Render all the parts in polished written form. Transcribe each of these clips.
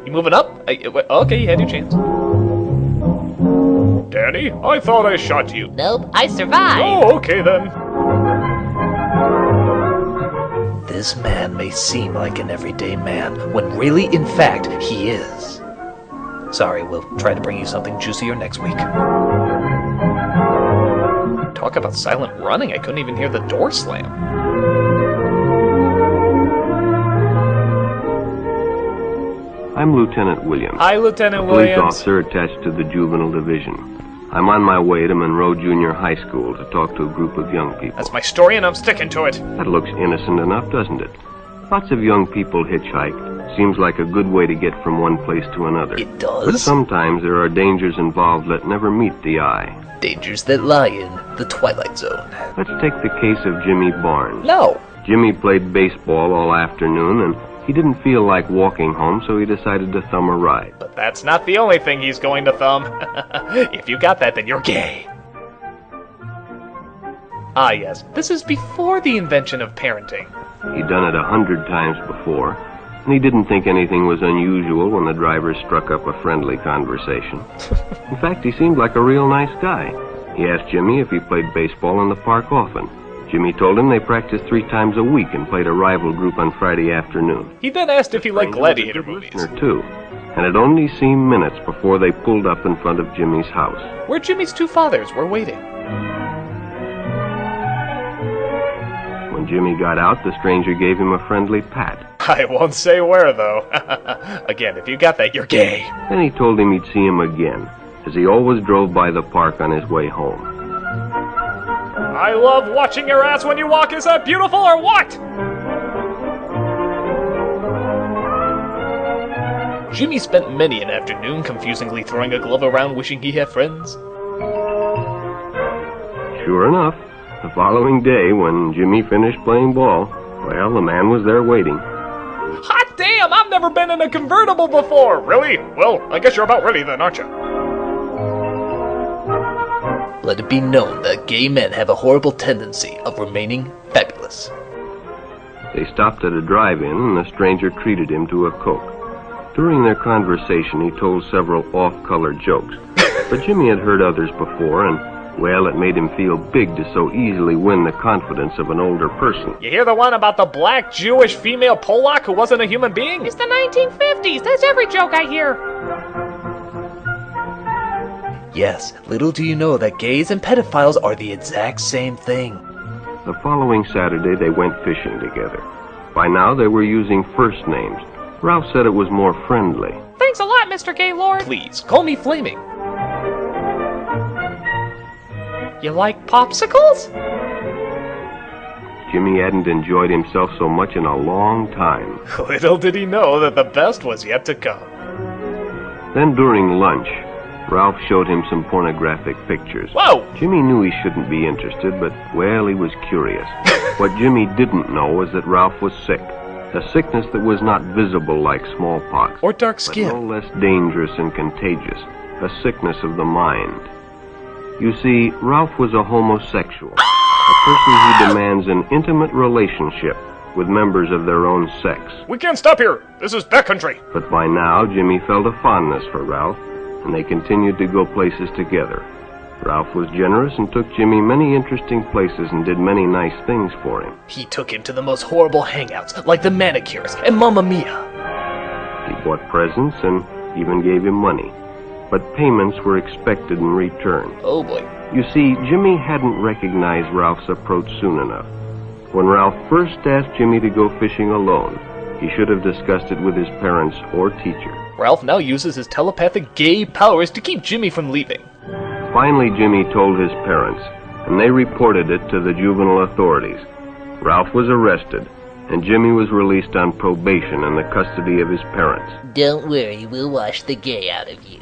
You moving up? Okay, you had your chance. Danny, I thought I shot you. Nope, I survived. Oh, okay then. This man may seem like an everyday man, when really, in fact, he is. Sorry, we'll try to bring you something juicier next week. Talk about silent running, I couldn't even hear the door slam. I'm Lieutenant Williams. Hi, Lieutenant a police Williams. officer attached to the Juvenile Division. I'm on my way to Monroe Junior High School to talk to a group of young people. That's my story and I'm sticking to it. That looks innocent enough, doesn't it? Lots of young people hitchhike. Seems like a good way to get from one place to another. It does? But sometimes there are dangers involved that never meet the eye. Dangers that lie in the Twilight Zone. Let's take the case of Jimmy Barnes. No! Jimmy played baseball all afternoon, and he didn't feel like walking home, so he decided to thumb a ride. But that's not the only thing he's going to thumb. If you got that, then you're gay. Ah yes, this is before the invention of parenting. He'd done it 100 times before, and he didn't think anything was unusual when the driver struck up a friendly conversation. In fact, he seemed like a real nice guy. He asked Jimmy if he played baseball in the park often. Jimmy told him they practiced 3 times a week and played a rival group on Friday afternoon. He then asked if he liked gladiator movies. Listener, too, and it only seemed minutes before they pulled up in front of Jimmy's house. Where Jimmy's 2 fathers were waiting. When Jimmy got out, the stranger gave him a friendly pat. I won't say where, though. Again, if you got that, you're gay. Then he told him he'd see him again, as he always drove by the park on his way home. I love watching your ass when you walk. Is that beautiful or what? Jimmy spent many an afternoon confusingly throwing a glove around wishing he had friends. Sure enough, the following day when Jimmy finished playing ball, well, the man was there waiting. Hot damn, I've never been in a convertible before. Really? Well, I guess you're about ready then, aren't you? Let it be known that gay men have a horrible tendency of remaining fabulous. They stopped at a drive-in and the stranger treated him to a Coke. During their conversation, he told several off-color jokes, but Jimmy had heard others before, and, well, it made him feel big to so easily win the confidence of an older person. You hear the one about the black Jewish female Polak who wasn't a human being? It's the 1950s. That's every joke I hear. Yes, little do you know that gays and pedophiles are the exact same thing. The following Saturday, they went fishing together. By now, they were using first names. Ralph said it was more friendly. Thanks a lot, Mr. Gaylord. Please, call me Flaming. You like popsicles? Jimmy hadn't enjoyed himself so much in a long time. Little did he know that the best was yet to come. Then during lunch, Ralph showed him some pornographic pictures. Whoa! Jimmy knew he shouldn't be interested, but, well, he was curious. What Jimmy didn't know was that Ralph was sick. A sickness that was not visible like smallpox. Or dark But skin. no less dangerous and contagious. A sickness of the mind. You see, Ralph was a homosexual. A person who demands an intimate relationship with members of their own sex. We can't stop here. This is backcountry. But by now, Jimmy felt a fondness for Ralph, and they continued to go places together. Ralph was generous and took Jimmy many interesting places and did many nice things for him. He took him to the most horrible hangouts, like the manicures and Mamma Mia. He bought presents and even gave him money. But payments were expected in return. Oh boy. You see, Jimmy hadn't recognized Ralph's approach soon enough. When Ralph first asked Jimmy to go fishing alone, he should have discussed it with his parents or teacher. Ralph now uses his telepathic gay powers to keep Jimmy from leaving. Finally, Jimmy told his parents, and they reported it to the juvenile authorities. Ralph was arrested, and Jimmy was released on probation in the custody of his parents. Don't worry, we'll wash the gay out of you.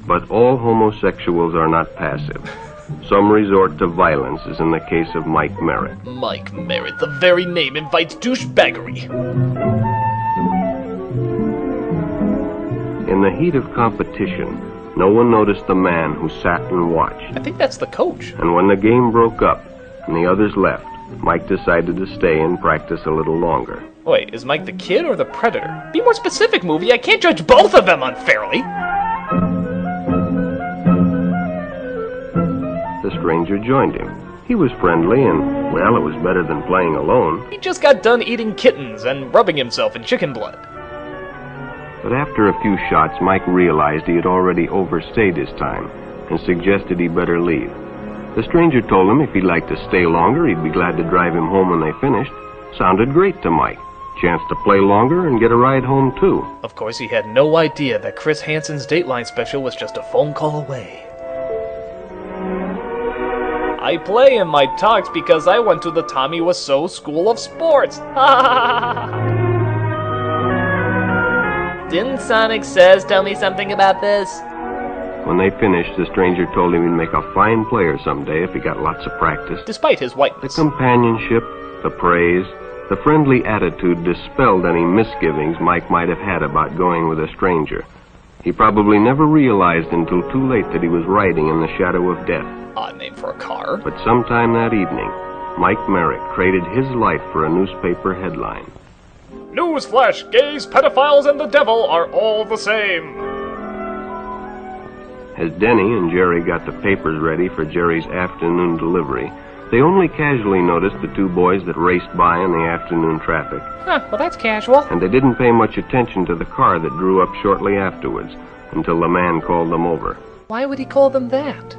But all homosexuals are not passive. Some resort to violence, as in the case of Mike Merritt. Mike Merritt, the very name invites douchebaggery. In the heat of competition, no one noticed the man who sat and watched. I think that's the coach. And when the game broke up and the others left, Mike decided to stay and practice a little longer. Wait, is Mike the kid or the predator? Be more specific, movie. I can't judge both of them unfairly. The stranger joined him. He was friendly and, well, it was better than playing alone. He just got done eating kittens and rubbing himself in chicken blood. But after a few shots, Mike realized he had already overstayed his time and suggested he better leave. The stranger told him if he'd like to stay longer, he'd be glad to drive him home when they finished. Sounded great to Mike. Chance to play longer and get a ride home, too. Of course, he had no idea that Chris Hansen's Dateline special was just a phone call away. I play in my talks because I went to the Tommy Wiseau School of Sports. Didn't Sonic Says tell me something about this? When they finished, the stranger told him he'd make a fine player someday if he got lots of practice. Despite his The whiteness. companionship, the praise, the friendly attitude dispelled any misgivings Mike might have had about going with a stranger. He probably never realized until too late that he was riding in the shadow of death. Odd name for a car. But sometime that evening, Mike Merrick traded his life for a newspaper headline. Newsflash, gays, pedophiles, and the devil are all the same. As Denny and Jerry got the papers ready for Jerry's afternoon delivery, they only casually noticed the two boys that raced by in the afternoon traffic, Huh, well that's casual. and they didn't pay much attention to the car that drew up shortly afterwards until the man called them over. Why would he call them that?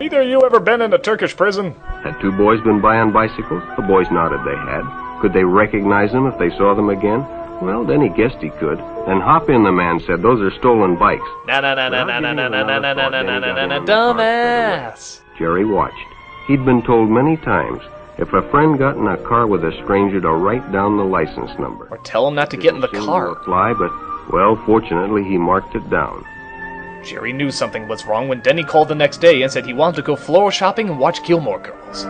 Either of you ever been in a Turkish prison? Had two boys been by on bicycles? The boys nodded they had. Could they recognize them if they saw them again? Well, Denny guessed he could. Then hop in, the man said. Those are stolen bikes. Dumbass. Jerry watched. He'd been told many times, if a friend got in a car with a stranger, to write down the license number. Or tell him not to get in the Didn't seem to car. apply, but, well, fortunately, he marked it down. Jerry knew something was wrong when Denny called the next day and said he wanted to go floral shopping and watch Gilmore Girls.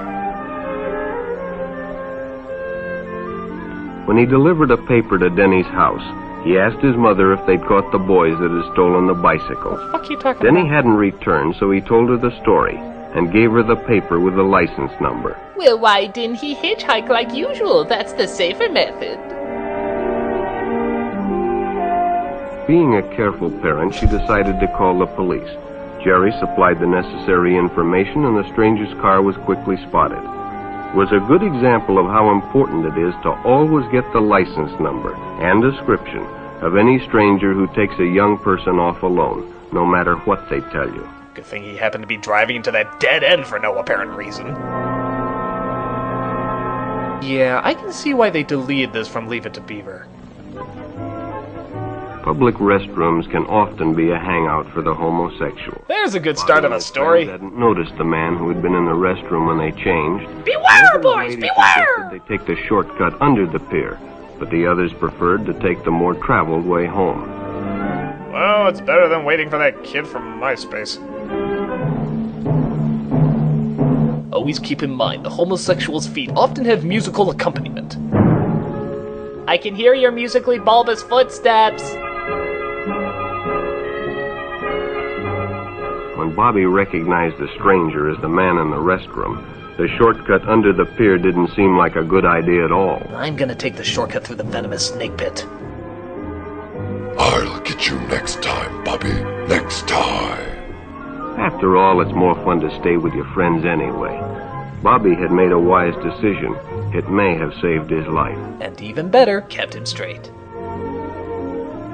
When he delivered a paper to Denny's house, he asked his mother if they'd caught the boys that had stolen the bicycle. Fuck you talking Denny about? hadn't returned, so he told her the story and gave her the paper with the license number. Well, why didn't he hitchhike like usual? That's the safer method. Being a careful parent, she decided to call the police. Jerry supplied the necessary information, and the stranger's car was quickly spotted. It was a good example of how important it is to always get the license number and description of any stranger who takes a young person off alone, no matter what they tell you. Good thing he happened to be driving into that dead end for no apparent reason. Yeah, I can see why they deleted this from Leave It to Beaver. Public restrooms can often be a hangout for the homosexual. There's a good start of a story. Friends hadn't noticed the man who had been in the restroom when they changed. Beware, boys, Lady beware! suggested they take the shortcut under the pier, but the others preferred to take the more traveled way home. Well, it's better than waiting for that kid from MySpace. Always keep in mind, the homosexuals' feet often have musical accompaniment. I can hear your musically bulbous footsteps. When Bobby recognized the stranger as the man in the restroom, the shortcut under the pier didn't seem like a good idea at all. I'm gonna take the shortcut through the venomous snake pit. I'll get you next time, Bobby. Next time. After all, it's more fun to stay with your friends anyway. Bobby had made a wise decision. It may have saved his life. And even better, kept him straight.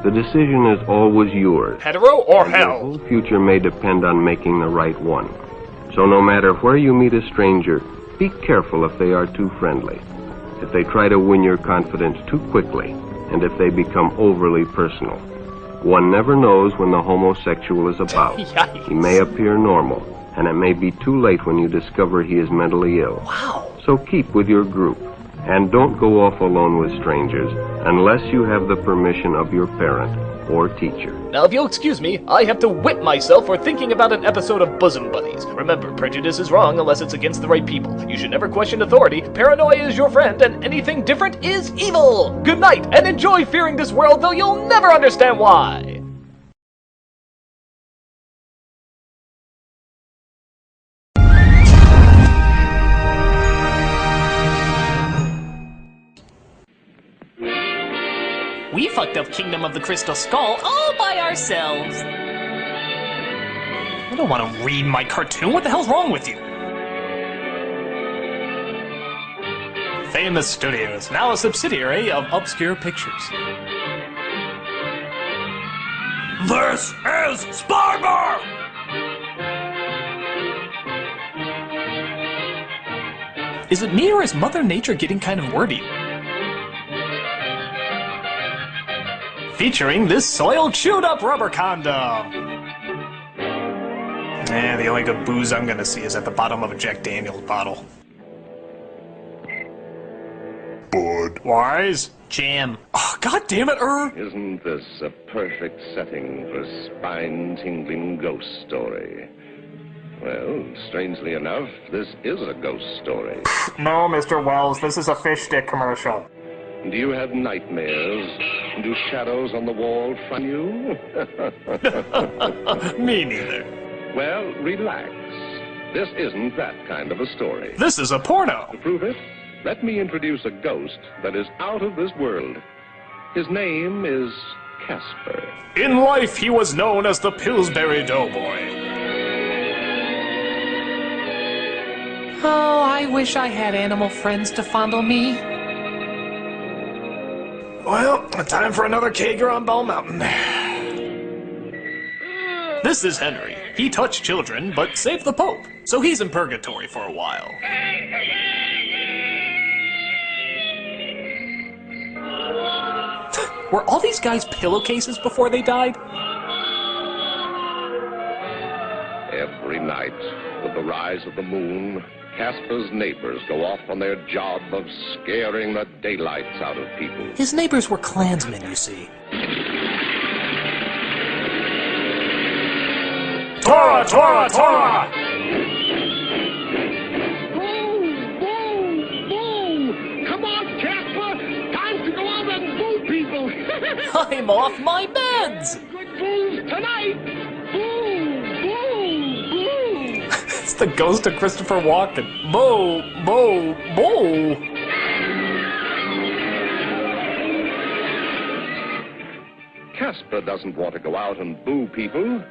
The decision is always yours. Hetero or And your hell? whole future may depend on making the right one. So no matter where you meet a stranger, be careful if they are too friendly, if they try to win your confidence too quickly, and if they become overly personal. One never knows when the homosexual is about. Yikes. He may appear normal, and it may be too late when you discover he is mentally ill. Wow. So keep with your group, and don't go off alone with strangers unless you have the permission of your parent or teacher. Now, if you'll excuse me, I have to whip myself for thinking about an episode of Bosom Buddies. Remember, prejudice is wrong unless it's against the right people. You should never question authority. Paranoia is your friend, and anything different is evil. Good night, and enjoy fearing this world, though you'll never understand why. fucked up Kingdom of the Crystal Skull all by ourselves. I don't want to read my cartoon. What the hell's wrong with you? Famous Studios, now a subsidiary of Obscure Pictures. This is Spider! Is it me or is Mother Nature getting kind of wordy? Featuring this soiled, chewed-up rubber condom. The only good booze I'm gonna see is at the bottom of a Jack Daniels bottle. Bud. Wise? Jam. Oh, God damn it, Isn't this a perfect setting for a spine-tingling ghost story? Well, strangely enough, this is a ghost story. No, Mr. Wells, this is a fish stick commercial. Do you have nightmares? Do shadows on the wall front you? Me neither. Well, relax. This isn't that kind of a story. This is a porno. To prove it, let me introduce a ghost that is out of this world. His name is Casper. In life, he was known as the Pillsbury Doughboy. Oh, I wish I had animal friends to fondle me. Well, time for another kegger on Ball Mountain. This is Henry. He touched children, but saved the Pope, so he's in purgatory for a while. Were all these guys pillowcases before they died? Every night, with the rise of the moon, Casper's neighbors go off on their job of scaring the daylights out of people. His neighbors were Klansmen, you see. Tora! Tora! Tora! Come on, Casper! Time to go out and boo people! I'm off my meds! Good boos tonight! Boo! Boo! Boo! It's the ghost of Christopher Walken. Boo! Boo! Boo! Casper doesn't want to go out and boo people.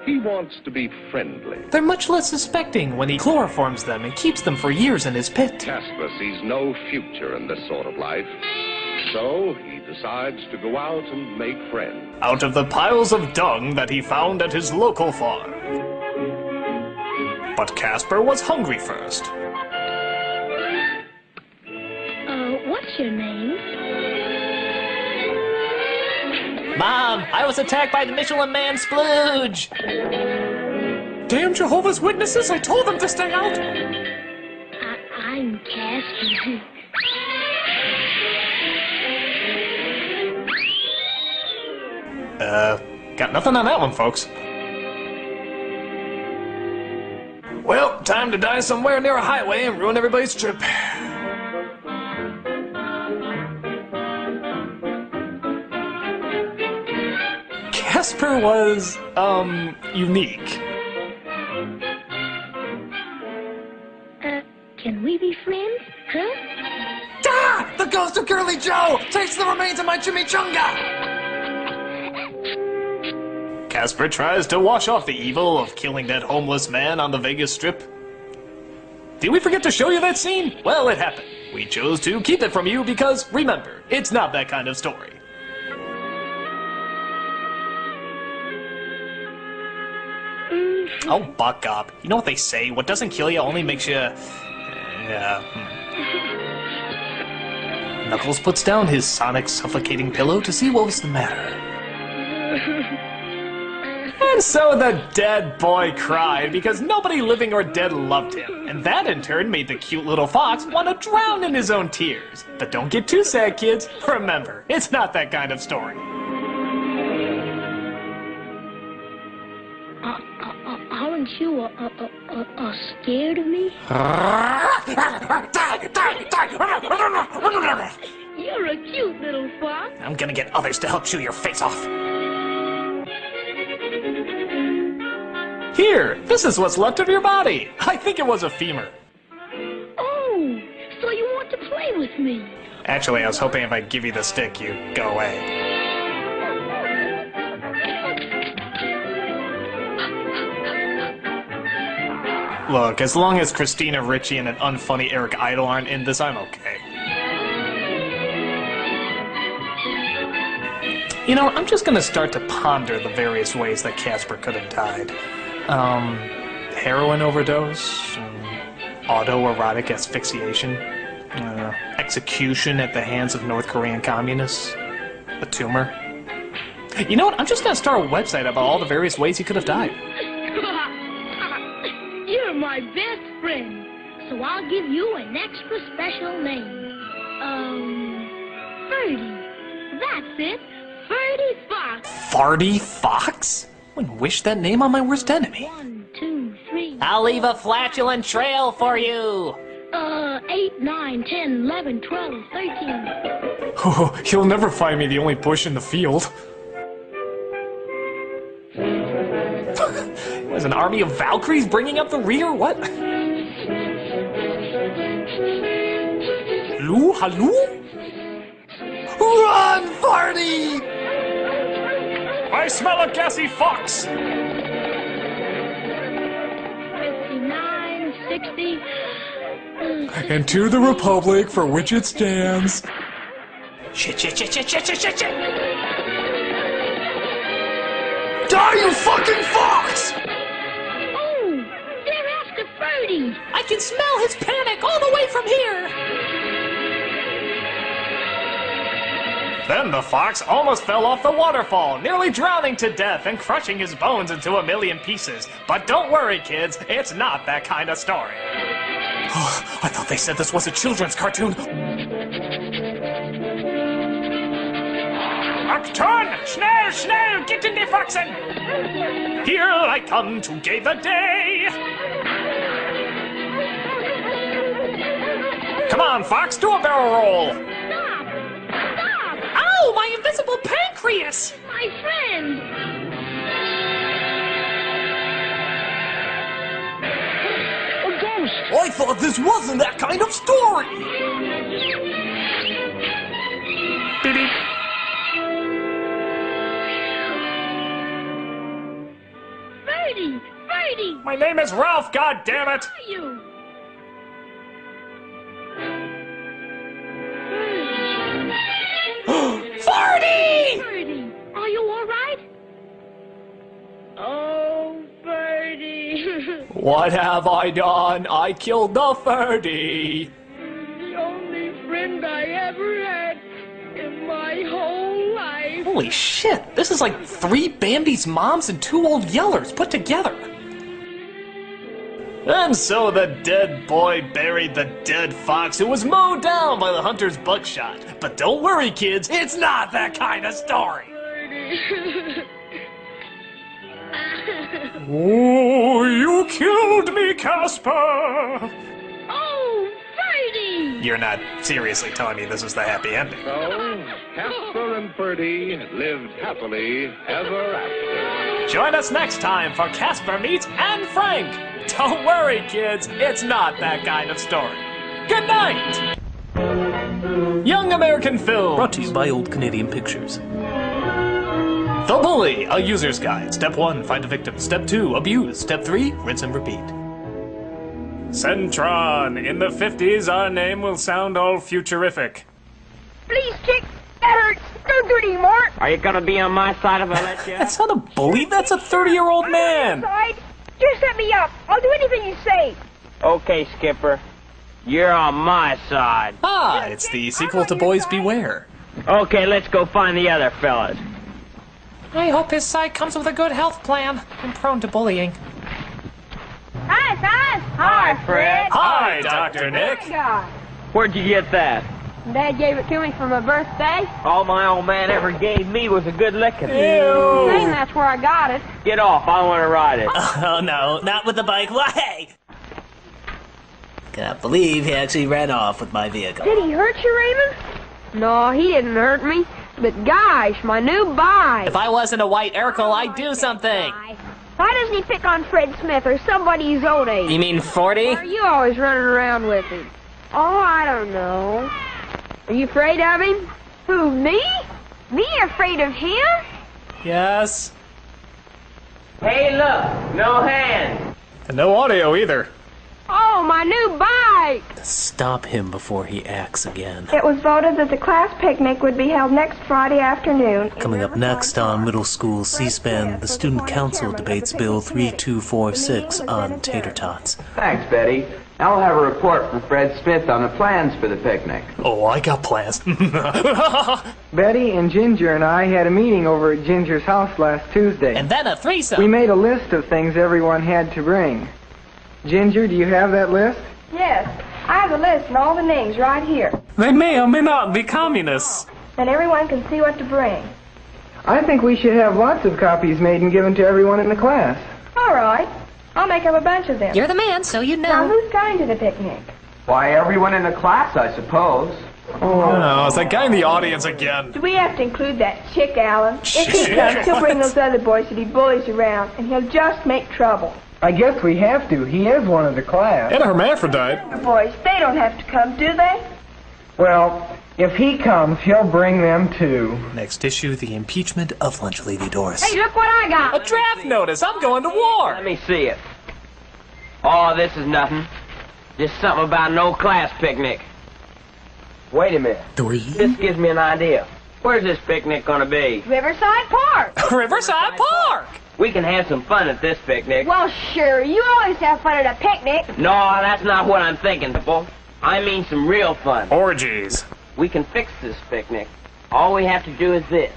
He wants to be friendly. They're much less suspecting when he chloroforms them and keeps them for years in his pit. Casper sees no future in this sort of life. So he decides to go out and make friends. Out of the piles of dung that he found at his local farm. But Casper was hungry first. What's your name? Mom, I was attacked by the Michelin Man splooge! Damn Jehovah's Witnesses, I told them to stay out! I'm Casper. Got nothing on that one, folks. Well, time to die somewhere near a highway and ruin everybody's trip. Casper was, unique. Can we be friends? Huh? Ah! The ghost of Curly Joe takes the remains of my chimichanga! Casper tries to wash off the evil of killing that homeless man on the Vegas Strip. Did we forget to show you that scene? Well, it happened. We chose to keep it from you because, remember, it's not that kind of story. Oh, buck up. You know what they say? What doesn't kill you only makes you... Knuckles puts down his sonic suffocating pillow to see what was the matter. And so the dead boy cried because nobody living or dead loved him. And that in turn made the cute little fox want to drown in his own tears. But don't get too sad, kids. Remember, it's not that kind of story. Aren't you scared of me? You're a cute little fox. I'm gonna get others to help chew your face off. Here, this is what's left of your body. I think it was a femur. Oh, so you want to play with me? Actually, I was hoping if I give you the stick, you'd go away. Look, as long as Christina Ricci and an unfunny Eric Idle aren't in this, I'm okay. You know, I'm just gonna start to ponder the various ways that Casper could have died. Heroin overdose, autoerotic asphyxiation, execution at the hands of North Korean communists, a tumor. You know what? I'm just gonna start a website about all the various ways he could have died. You're my best friend, so I'll give you an extra special name. Ferdy. That's it. Ferdy Fox. Farty Fox? I wouldn't wish that name on my worst enemy. 1, 2, 3. I'll leave a flatulent trail for you. 8, 9, 10, 11, 12, 13. Oh, you'll never find me the only bush in the field. Was an army of Valkyries bringing up the rear? What? Lou, hallo? Run, Farty! I smell a gassy fox! 59, 60. And to the Republic for which it stands. Shit. Die, you fucking fox! Oh, they're after Ferdy. I can smell his panic all the way from here. Then the fox almost fell off the waterfall, nearly drowning to death and crushing his bones into a million pieces. But don't worry, kids, it's not that kind of story. I thought they said this was a children's cartoon. Upturn! Schnell, get in the Foxen! Here I come to gay the day! Come on, Fox, do a barrel roll! Stop! Ow, my invisible pancreas! My friend! A ghost! I thought this wasn't that kind of story! Beep. Ferdy! My name is Ralph, goddammit! Where are you? Farty! Ferdy, are you all right? Oh, Ferdy. What have I done? I killed the Ferdy! The only friend I ever had in my whole life. Holy shit, this is like 3 Bambi's moms and 2 old Yellers put together. And so the dead boy buried the dead fox who was mowed down by the hunter's buckshot. But don't worry, kids, it's not that kind of story. Oh, you killed me, Casper! Oh, Ferdy! You're not seriously telling me this is the happy ending. So, Casper and Ferdy lived happily ever after. Join us next time for Casper meets Anne Frank. Don't worry, kids, it's not that kind of story. Good night! Young American Film. Brought to you by Old Canadian Pictures. The Bully, a user's guide. Step 1, find a victim. Step 2, abuse. Step 3, rinse and repeat. Centron, in the 50s, our name will sound all futurific. Please kick. That hurts. Don't do it anymore. Are you gonna be on my side if I let you? That's not a bully, that's a 30-year-old man. Side. Just set me up. I'll do anything you say. Okay, Skipper. You're on my side. Ah, it's the sequel to Boys Beware. Okay, let's go find the other fellas. I hope his side comes with a good health plan. I'm prone to bullying. Hi, son. Hi, Fred. Hi, Dr. Nick. God. Where'd you get that? Dad gave it to me for my birthday. All my old man ever gave me was a good licking. Ew. And that's where I got it. Get off, I want to ride it. Oh no, not with the bike. Why? Cannot believe he actually ran off with my vehicle. Did he hurt you, Raymond? No, he didn't hurt me. But gosh, my new bike. If I wasn't a white Urkel, I'd do something. Why doesn't he pick on Fred Smith or somebody his old age? You mean 40? Or are you always running around with him? Oh, I don't know. Are you afraid of him? Who, me? Me afraid of him? Yes. Hey, look, no hands. And no audio either. Oh, my new bike! Stop him before he acts again. It was voted that the class picnic would be held next Friday afternoon. Coming up next on Middle School C-SPAN, the Student Council debates Bill 3246 on tater tots. Thanks, Betty. Now we'll have a report from Fred Smith on the plans for the picnic. Oh, I got plans. Betty and Ginger and I had a meeting over at Ginger's house last Tuesday. And then a threesome. We made a list of things everyone had to bring. Ginger, do you have that list? Yes, I have the list and all the names right here. They may or may not be communists. And everyone can see what to bring. I think we should have lots of copies made and given to everyone in the class. All right. I'll make up a bunch of them. You're the man, so you know. Now, who's going to the picnic? Why, everyone in the class, I suppose. Oh, it's that guy in the audience again. Do we have to include that chick, Alan? If he comes, he'll bring those other boys that he bullies around, and he'll just make trouble. I guess we have to. He is one of the class. And a hermaphrodite. The boys, they don't have to come, do they? Well, if he comes, he'll bring them too. Next issue, the impeachment of Lunch Lady Doris. Hey, look what I got. A draft notice. I'm going to war. Let me see it. Oh, this is nothing. Just something about an old class picnic. Wait a minute. This gives me an idea. Where's this picnic gonna be? Riverside Park. Riverside Park. We can have some fun at this picnic. Well, sure. You always have fun at a picnic. No, that's not what I'm thinking, people. I mean some real fun. Orgies. We can fix this picnic. All we have to do is this.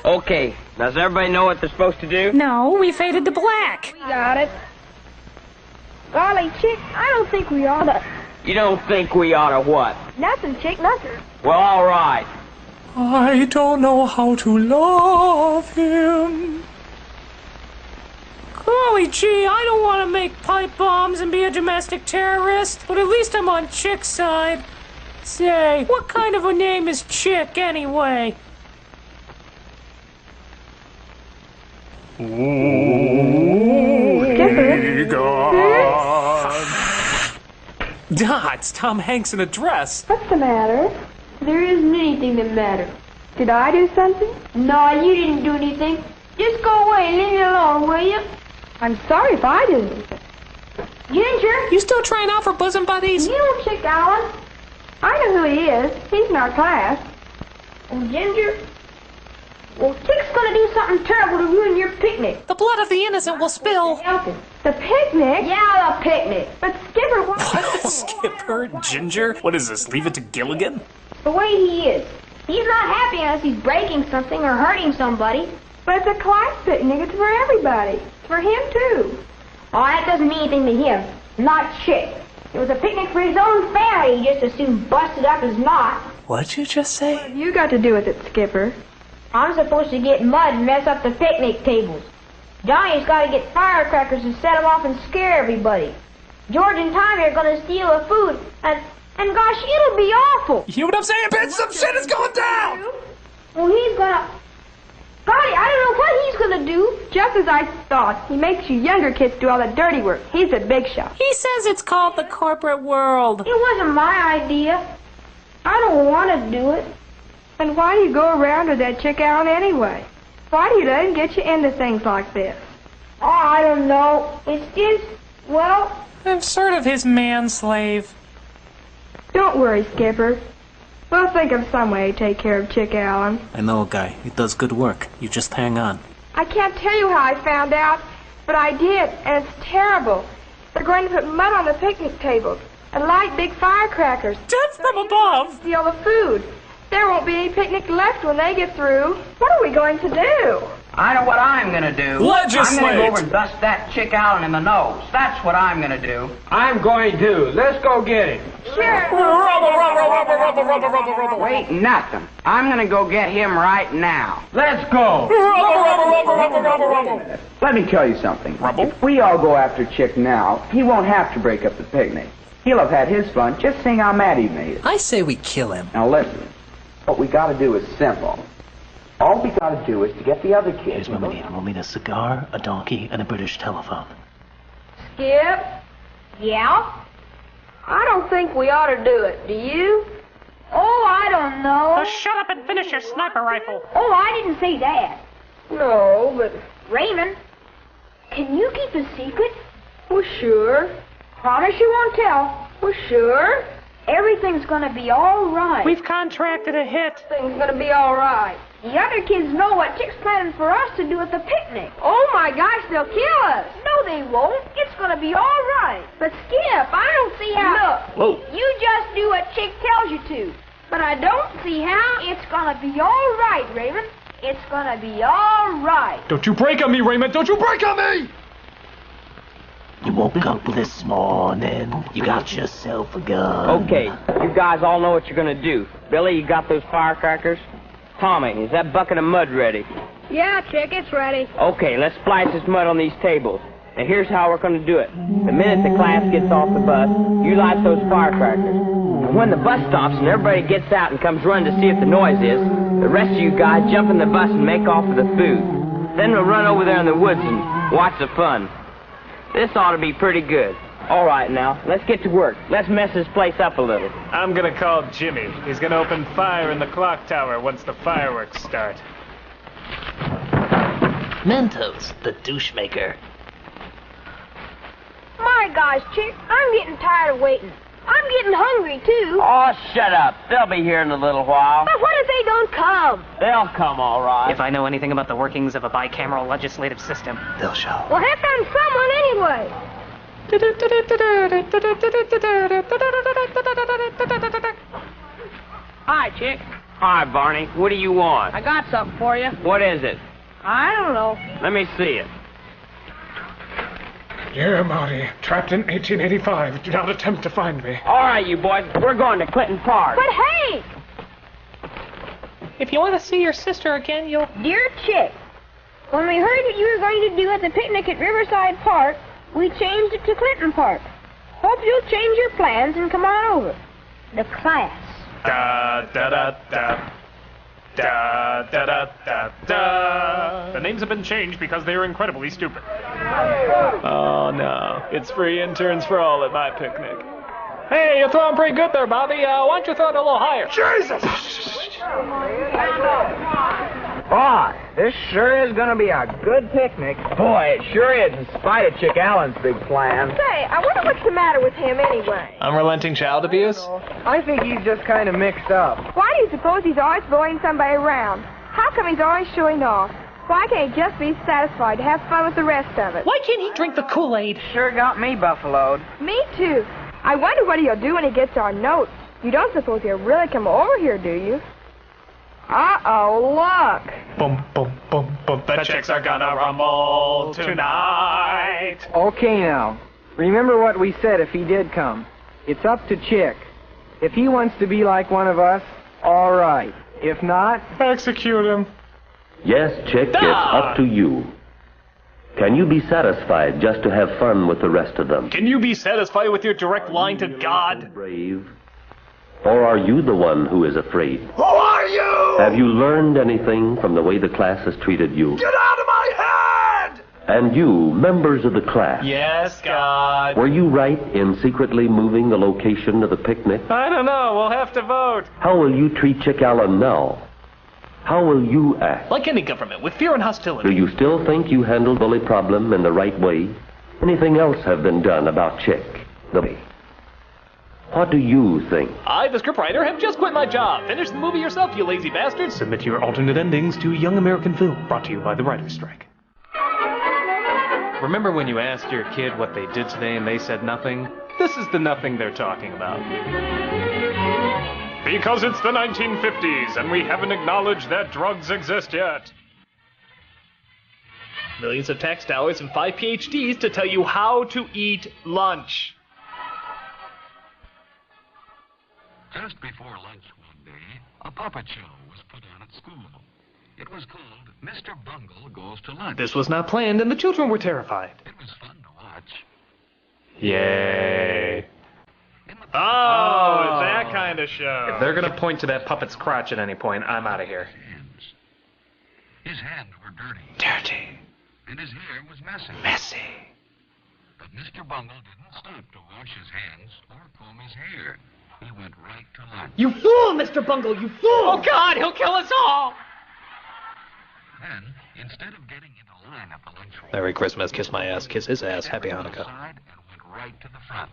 Okay, does everybody know what they're supposed to do? No, we faded to black. We got it. Golly, Chick, I don't think we ought to. You don't think we ought to what? Nothing, Chick, nothing. Well, all right. I don't know how to love him. Golly gee, I don't want to make pipe bombs and be a domestic terrorist, but at least I'm on Chick's side. Say, what kind of a name is Chick anyway? It's Tom Hanks in a dress. What's the matter? There isn't anything the matter. Did I do something? No, you didn't do anything. Just go away and leave me alone, will you? I'm sorry if I didn't. Ginger! You still trying out for bosom buddies? You don't Chick Allen. I know who he is. He's in our class. Oh, Ginger? Well, Chick's gonna do something terrible to ruin your picnic. The blood of the innocent will spill. The picnic? Yeah, the picnic. But Skipper, what? Skipper? Ginger? What is this, Leave It to Gilligan? The way he is. He's not happy unless he's breaking something or hurting somebody. But it's a class picnic. It's for everybody. It's for him, too. Oh, that doesn't mean anything to him. Not Chick. It was a picnic for his own family. He just as soon busted up as not. What'd you just say? What have you got to do with it, Skipper? I'm supposed to get mud and mess up the picnic tables. Johnny's got to get firecrackers and set them off and scare everybody. George and Tommy are going to steal the food, and gosh, it'll be awful. You know what I'm saying, bitch? Some shit is going down! Well, he's gonna... Golly, I don't know what he's gonna do. Just as I thought. He makes you younger kids do all the dirty work. He's a big shot. He says it's called the corporate world. It wasn't my idea. I don't want to do it. And why do you go around with that chick Allen anyway? Why do you let him get you into things like this? Oh, I don't know. It's just, well... I'm sort of his man-slave. Don't worry, Skipper. We'll think of some way to take care of Chick Allen. I know a guy. He does good work. You just hang on. I can't tell you how I found out, but I did, and it's terrible. They're going to put mud on the picnic tables and light big firecrackers. Death from above! Steal the food. There won't be any picnic left when they get through. What are we going to do? I know what I'm going to do. Legislate! I'm going to go over and dust that Chick Allen in the nose. That's what I'm going to do. I'm going to. Let's go get him. Sure. Wait, nothing. I'm going to go get him right now. Let's go. Let me tell you something. If we all go after Chick now, he won't have to break up the picnic. He'll have had his fun just seeing how mad he made it. I say we kill him. Now listen. What we got to do is simple. All we got to do is to get the other kids... Here's what we need. We'll need a cigar, a donkey, and a British telephone. Skip? Yeah? I don't think we ought to do it. Do you? Oh, I don't know. So shut up and finish your sniper rifle. Oh, I didn't say that. No, but... Raymond, can you keep a secret? Well, sure. Promise you won't tell. Well, sure. Everything's gonna be all right. We've contracted a hit. Everything's gonna be all right. The other kids know what Chick's planning for us to do at the picnic. Oh my gosh, they'll kill us. No, they won't. It's gonna be all right. But Skip, I don't see how. Look, Whoa. you just do what Chick tells you to. But I don't see how it's gonna be all right, Raymond. It's gonna be all right. Don't you break on me, Raymond! Don't you break on me! You woke up this morning. You got yourself a gun. Okay, you guys all know what you're gonna do. Billy, you got those firecrackers? Tommy, is that bucket of mud ready? Yeah, Chick, it's ready. Okay, let's splash this mud on these tables. Now here's how we're gonna do it. The minute the class gets off the bus, you light those firecrackers. And when the bus stops and everybody gets out and comes running to see if the noise is, the rest of you guys jump in the bus and make off with the food. Then we'll run over there in the woods and watch the fun. This ought to be pretty good. All right, now, let's get to work. Let's mess this place up a little. I'm gonna call Jimmy. He's gonna open fire in the clock tower once the fireworks start. Mentos, the douche maker. My gosh, Chick, I'm getting tired of waiting. I'm getting hungry, too. Oh, shut up. They'll be here in a little while. But what if they don't come? They'll come, all right. If I know anything about the workings of a bicameral legislative system, They'll show. Well, here comes someone anyway. Hi, Chick. Hi, Barney. What do you want? I got something for you. What is it? I don't know. Let me see it. Dear Marty, trapped in 1885. Do not attempt to find me. All right, you boys. We're going to Clinton Park. But hey! If you want to see your sister again, you'll... Dear Chick, when we heard what you were going to do at the picnic at Riverside Park, we changed it to Clinton Park. Hope you'll change your plans and come on over. The class. Da da da da. Da da da da da. The names have been changed because they are incredibly stupid. Oh no, it's free interns for all at my picnic. Hey, you're throwing pretty good there, Bobby. Why don't you throw it a little higher? Jesus! Boy, this sure is gonna be a good picnic. Boy, it sure is, in spite of Chick Allen's big plan. Say, I wonder what's the matter with him anyway. Unrelenting child abuse? I think he's just kind of mixed up. Why do you suppose he's always blowing somebody around? How come he's always showing off? Why can't he just be satisfied to have fun with the rest of it? Why can't he drink the Kool-Aid? Sure got me buffaloed. Me too. I wonder what he'll do when he gets our notes. You don't suppose he'll really come over here, do you? Uh-oh, look. Boom, boom, boom, boom. The chicks are gonna rumble tonight. Okay now, remember what we said if he did come. It's up to Chick. If he wants to be like one of us, all right. If not, execute him. Yes, Chick, it's up to you. Can you be satisfied just to have fun with the rest of them? Can you be satisfied with your direct line to God? Brave? Or are you the one who is afraid? Who are you? Have you learned anything from the way the class has treated you? Get out of my head! And you, members of the class, Yes, God. were you right in secretly moving the location of the picnic? I don't know. We'll have to vote. How will you treat Chick Allen now? How will you act? Like any government, with fear and hostility. Do you still think you handled the bully problem in the right way? Anything else have been done about Chick? What do you think? I, the scriptwriter, have just quit my job. Finish the movie yourself, you lazy bastards. Submit your alternate endings to Young American Film, brought to you by the Writers' Strike. Remember when you asked your kid what they did today and they said nothing? This is the nothing they're talking about. Because it's the 1950s and we haven't acknowledged that drugs exist yet. Millions of tax dollars and 5 PhDs to tell you how to eat lunch. Just before lunch one day, a puppet show was put on at school. It was called Mr. Bungle Goes to Lunch. This was not planned and the children were terrified. It was fun to watch. Yay. Oh, it's that kind of show. If they're gonna point to that puppet's crotch at any point, I'm out of here. His hands were dirty. Dirty. And his hair was messy. Messy. But Mr. Bungle didn't stop to wash his hands or comb his hair. He went right to lunch. You fool, Mr. Bungle, you fool! Oh, God, he'll kill us all! Then, instead of getting into line at the lunchroom, Merry Christmas, kiss my ass, kiss his ass, Happy Hanukkah. and went right to the front.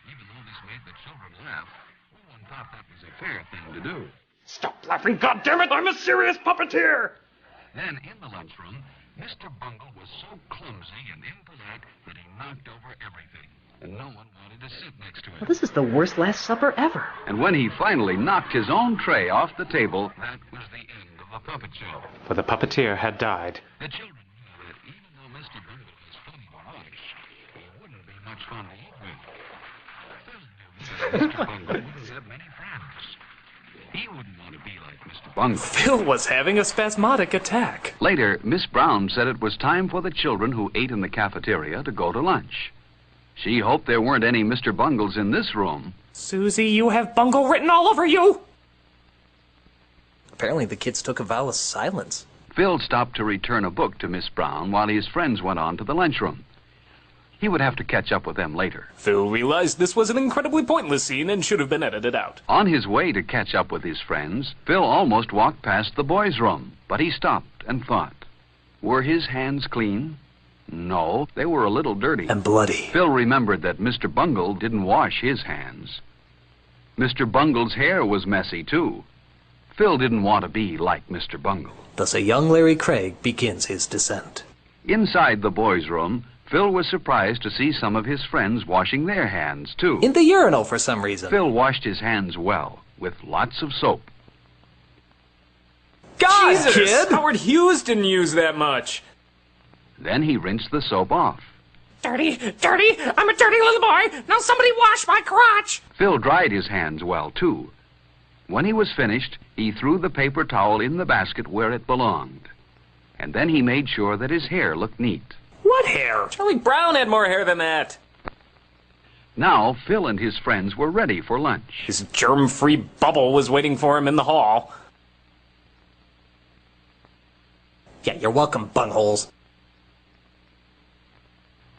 Even though this made the children laugh, no one thought that was a fair thing to do. Stop laughing, goddammit! I'm a serious puppeteer! Then, in the lunchroom, Mr. Bungle was so clumsy and impolite that he knocked over everything, and no one wanted to sit next to him. Well, this is the worst Last Supper ever. And when he finally knocked his own tray off the table, that was the end of the puppet show. For the puppeteer had died. The children knew that even though Mr. Bungle was funny to watch, he wouldn't be much fun to eat with. Phil knew that Mr. Bungle wouldn't have many friends. He wouldn't want to be like Mr. Bungle. Phil was having a spasmodic attack. Later, Miss Brown said it was time for the children who ate in the cafeteria to go to lunch. She hoped there weren't any Mr. Bungles in this room. Susie, you have Bungle written all over you! Apparently the kids took a vow of silence. Phil stopped to return a book to Miss Brown while his friends went on to the lunchroom. He would have to catch up with them later. Phil realized this was an incredibly pointless scene and should have been edited out. On his way to catch up with his friends, Phil almost walked past the boys' room, but he stopped and thought. Were his hands clean? No, they were a little dirty. And bloody. Phil remembered that Mr. Bungle didn't wash his hands. Mr. Bungle's hair was messy, too. Phil didn't want to be like Mr. Bungle. Thus a young Larry Craig begins his descent. Inside the boys' room, Phil was surprised to see some of his friends washing their hands, too. In the urinal for some reason. Phil washed his hands well, with lots of soap. God, Jesus, kid! Howard Hughes didn't use that much. Then he rinsed the soap off. Dirty, dirty! I'm a dirty little boy! Now somebody wash my crotch! Phil dried his hands well, too. When he was finished, he threw the paper towel in the basket where it belonged. And then he made sure that his hair looked neat. What hair? Charlie Brown had more hair than that. Now, Phil and his friends were ready for lunch. His germ-free bubble was waiting for him in the hall. Yeah, you're welcome, bungholes.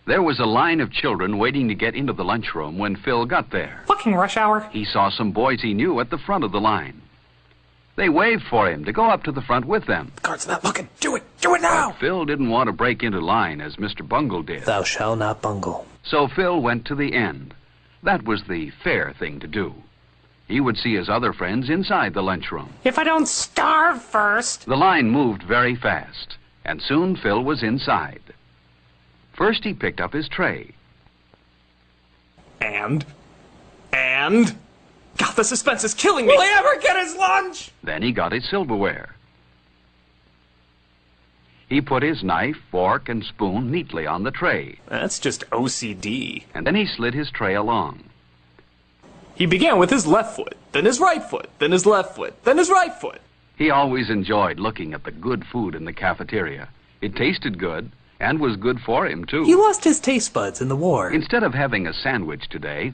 There was a line of children waiting to get into the lunchroom when Phil got there. Fucking rush hour. He saw some boys he knew at the front of the line. They waved for him to go up to the front with them. The guard's not looking. Do it. Do it now. But Phil didn't want to break into line as Mr. Bungle did. Thou shalt not bungle. So Phil went to the end. That was the fair thing to do. He would see his other friends inside the lunchroom. If I don't starve first. The line moved very fast, and soon Phil was inside. First he picked up his tray. And? God, the suspense is killing me! Will he ever get his lunch? Then he got his silverware. He put his knife, fork, and spoon neatly on the tray. That's just OCD. And then he slid his tray along. He began with his left foot, then his right foot, then his left foot, then his right foot. He always enjoyed looking at the good food in the cafeteria. It tasted good, and was good for him, too. He lost his taste buds in the war. Instead of having a sandwich today,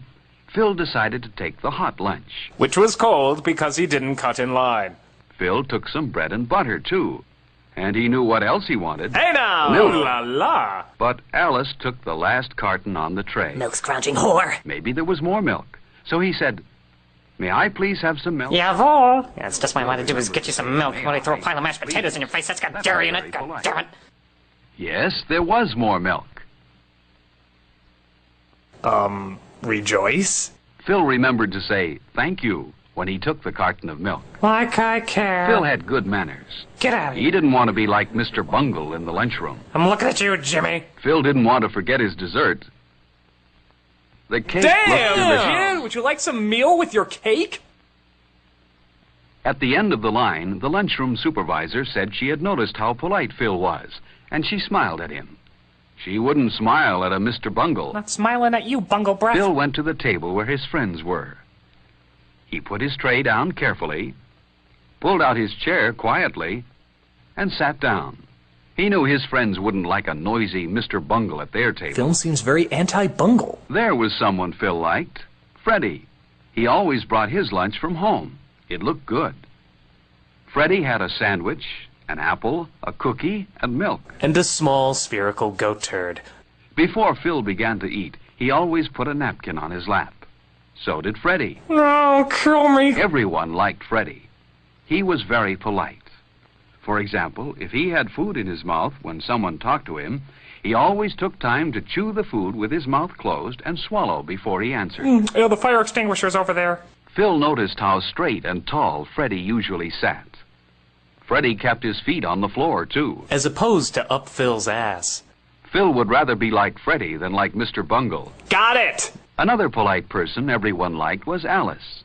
Phil decided to take the hot lunch. Which was cold because he didn't cut in line. Phil took some bread and butter, too. And he knew what else he wanted. Hey now! Milk. Ooh la la! But Alice took the last carton on the tray. Milk-scrounging whore. Maybe there was more milk. So he said, "May I please have some milk?" Jawohl. Yeah, it's just what I want to do is get you some milk while I throw a pile of mashed potatoes in your face. That's got dairy in it. God damn it. Yes, there was more milk. Rejoice? Phil remembered to say thank you when he took the carton of milk. Like I care. Phil had good manners. Get out of here. He didn't want to be like Mr. Bungle in the lunchroom. I'm looking at you, Jimmy. Phil didn't want to forget his dessert. The cake Damn, looked delicious. kid! Would you like some meal with your cake? At the end of the line, the lunchroom supervisor said she had noticed how polite Phil was, and she smiled at him. She wouldn't smile at a Mr. Bungle. Not smiling at you, bungle breath. Phil went to the table where his friends were. He put his tray down carefully, pulled out his chair quietly, and sat down. He knew his friends wouldn't like a noisy Mr. Bungle at their table. Phil seems very anti-bungle. There was someone Phil liked, Freddie. He always brought his lunch from home. It looked good. Freddie had a sandwich, an apple, a cookie, and milk. And a small spherical goat turd. Before Phil began to eat, he always put a napkin on his lap. So did Freddie. No, kill me. Everyone liked Freddie. He was very polite. For example, if he had food in his mouth when someone talked to him, he always took time to chew the food with his mouth closed and swallow before he answered. Yeah, the fire extinguisher's over there. Phil noticed how straight and tall Freddie usually sat. Freddie kept his feet on the floor, too. As opposed to up Phil's ass. Phil would rather be like Freddie than like Mr. Bungle. Got it! Another polite person everyone liked was Alice.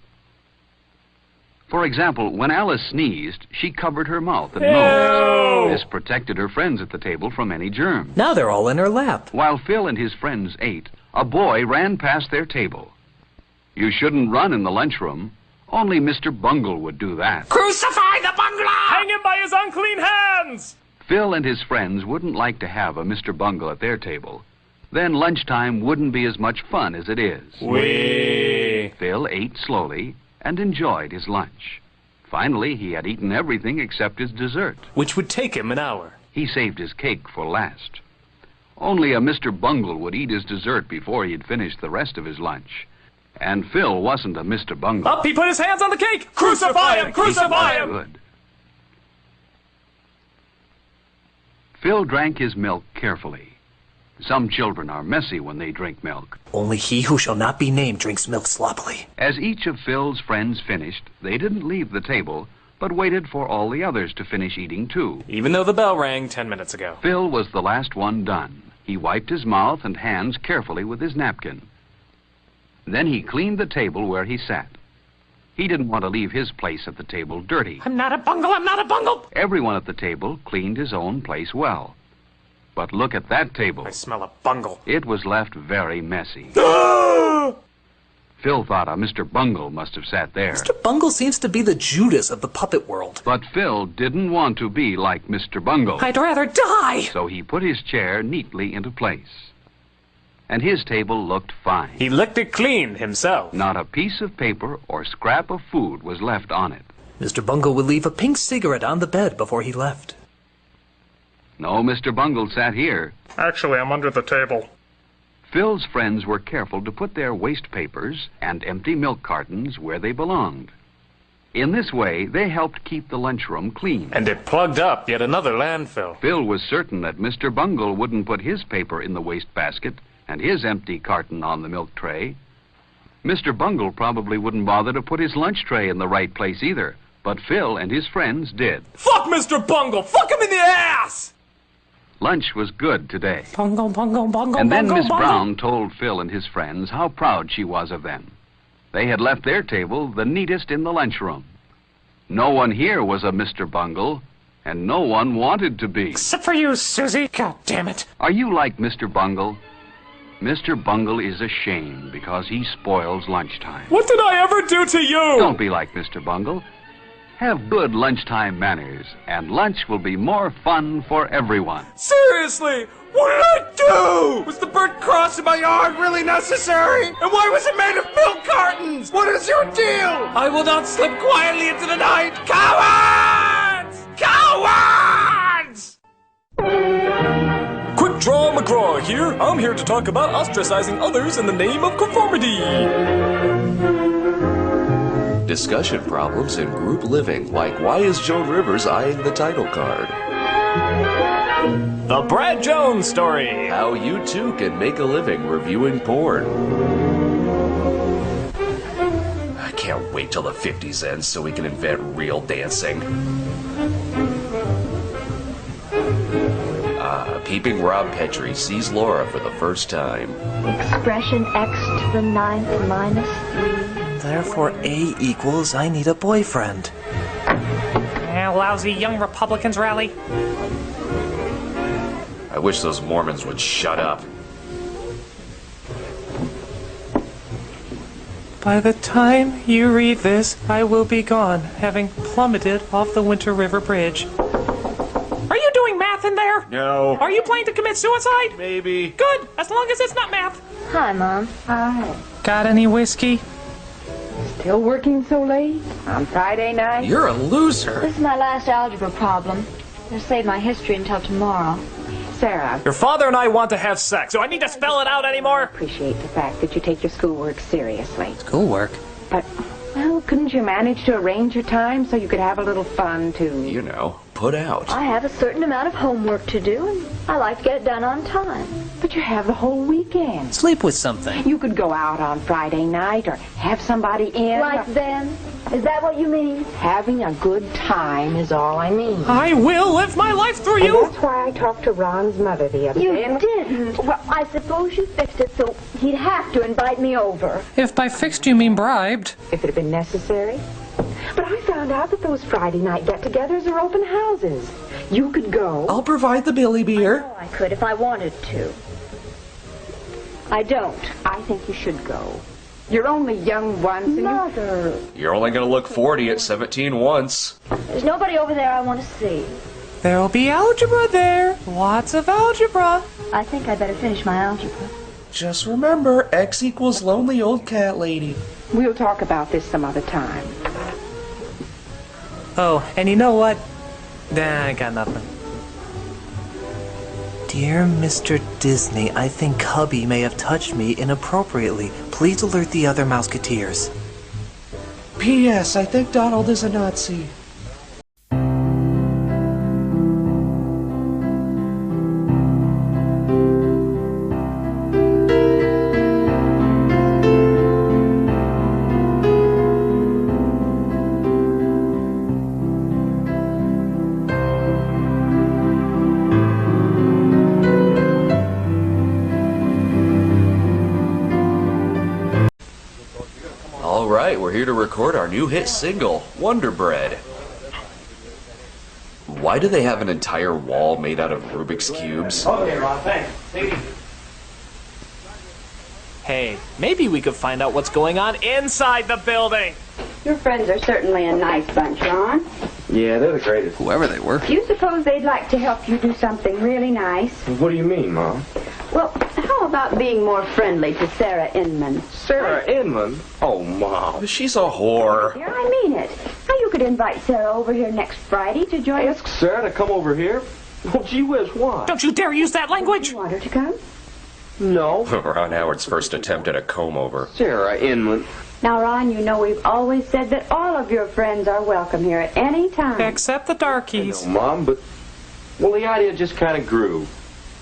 For example, when Alice sneezed, she covered her mouth and nose. This protected her friends at the table from any germs. Now they're all in her lap. While Phil and his friends ate, a boy ran past their table. You shouldn't run in the lunchroom. Only Mr. Bungle would do that. Crucify the bungler! Hang him by his unclean hands! Phil and his friends wouldn't like to have a Mr. Bungle at their table. Then lunchtime wouldn't be as much fun as it is. Phil ate slowly and enjoyed his lunch. Finally, he had eaten everything except his dessert, which would take him an hour. He saved his cake for last. Only a Mr. Bungle would eat his dessert before he'd finished the rest of his lunch. And Phil wasn't a Mr. Bungle. Up, he put his hands on the cake! Crucify him! Crucify him! Good. Phil drank his milk carefully. Some children are messy when they drink milk. Only he who shall not be named drinks milk sloppily. As each of Phil's friends finished, they didn't leave the table, but waited for all the others to finish eating too. Even though the bell rang 10 minutes ago. Phil was the last one done. He wiped his mouth and hands carefully with his napkin. Then he cleaned the table where he sat. He didn't want to leave his place at the table dirty. I'm not a bungle! I'm not a bungle! Everyone at the table cleaned his own place well. But look at that table. I smell a bungle. It was left very messy. Phil thought a Mr. Bungle must have sat there. Mr. Bungle seems to be the Judas of the puppet world. But Phil didn't want to be like Mr. Bungle. I'd rather die! So he put his chair neatly into place. And his table looked fine. He licked it clean himself. Not a piece of paper or scrap of food was left on it. Mr. Bungle would leave a pink cigarette on the bed before he left. No, Mr. Bungle sat here. Actually, I'm under the table. Phil's friends were careful to put their waste papers and empty milk cartons where they belonged. In this way, they helped keep the lunchroom clean. And it plugged up yet another landfill. Phil was certain that Mr. Bungle wouldn't put his paper in the waste basket and his empty carton on the milk tray. Mr. Bungle probably wouldn't bother to put his lunch tray in the right place either, but Phil and his friends did. Fuck Mr. Bungle! Fuck him in the ass! Lunch was good today. Bungle, bungle, bungle, And then bungle, Miss bungle. Brown told Phil and his friends how proud she was of them. They had left their table the neatest in the lunchroom. No one here was a Mr. Bungle, and no one wanted to be. Except for you, Susie. God damn it. Are you like Mr. Bungle? Mr. Bungle is a shame because he spoils lunchtime. What did I ever do to you? Don't be like Mr. Bungle. Have good lunchtime manners, and lunch will be more fun for everyone. Seriously, what did I do? Was the burnt cross in my yard really necessary? And why was it made of milk cartons? What is your deal? I will not slip quietly into the night. Cowards! Cowards! Quick Draw McGraw here. I'm here to talk about ostracizing others in the name of conformity. Discussion problems in group living, like why is Joan Rivers eyeing the title card? The Brad Jones story. How you too can make a living reviewing porn. I can't wait till the 50s ends so we can invent real dancing. Peeping Rob Petrie sees Laura for the first time. Expression x to the 9th minus 3. Therefore, A equals I need a boyfriend. Lousy young Republicans rally. I wish those Mormons would shut up. By the time you read this, I will be gone, having plummeted off the Winter River Bridge. Are you doing math in there? No. Are you planning to commit suicide? Maybe. Good, as long as it's not math. Hi, Mom. Hi. Got any whiskey? Still working so late? On Friday night? You're a loser. This is my last algebra problem. I'll save my history until tomorrow. Sarah. Your father and I want to have sex. Do I need to spell it out anymore? I appreciate the fact that you take your schoolwork seriously. Schoolwork? But, well, couldn't you manage to arrange your time so you could have a little fun, too? You know, put out. I have a certain amount of homework to do, and I like to get it done on time. But you have the whole weekend. Sleep with something. You could go out on Friday night or have somebody in. Like them? Is that what you mean? Having a good time is all I mean. I will live my life through And you! that's why I talked to Ron's mother the other day. You didn't? Well, I suppose you fixed it so he'd have to invite me over. If by fixed you mean bribed. If it had been necessary. But I found out that those Friday night get-togethers are open houses. You could go. I'll provide the Billy beer. I could if I wanted to. I don't. I think you should go. You're only young once, and Mother. You're only gonna look 40 at 17 once. There's nobody over there I want to see. There'll be algebra there. Lots of algebra. I think I better finish my algebra. Just remember, X equals lonely old cat lady. we'll talk about this some other time. Oh, and you know what? Nah, I got nothing. Dear Mr. Disney, I think Cubby may have touched me inappropriately. Please alert the other Mouseketeers. P.S. I think Donald is a Nazi. Alright, we're here to record our new hit single, Wonder Bread. Why do they have an entire wall made out of Rubik's Cubes? Okay, Ron, thanks. Hey, maybe we could find out what's going on inside the building. Your friends are certainly a nice bunch, Ron. Yeah, they're the greatest. Whoever they were. Do you suppose they'd like to help you do something really nice? What do you mean, Mom? Well, how about being more friendly to Sarah Inman? Sarah Inman? Oh, Mom, she's a whore. Dear, I mean it. Now you could invite Sarah over here next Friday to join us. Ask Sarah to come over here? Well, gee whiz, why? Don't you dare use that language! You want her to come? No. Ron Howard's first attempt at a comb-over. Sarah Inman. Now, Ron, you know we've always said that all of your friends are welcome here at any time. Except the darkies. No, Mom, but... Well, the idea just kind of grew.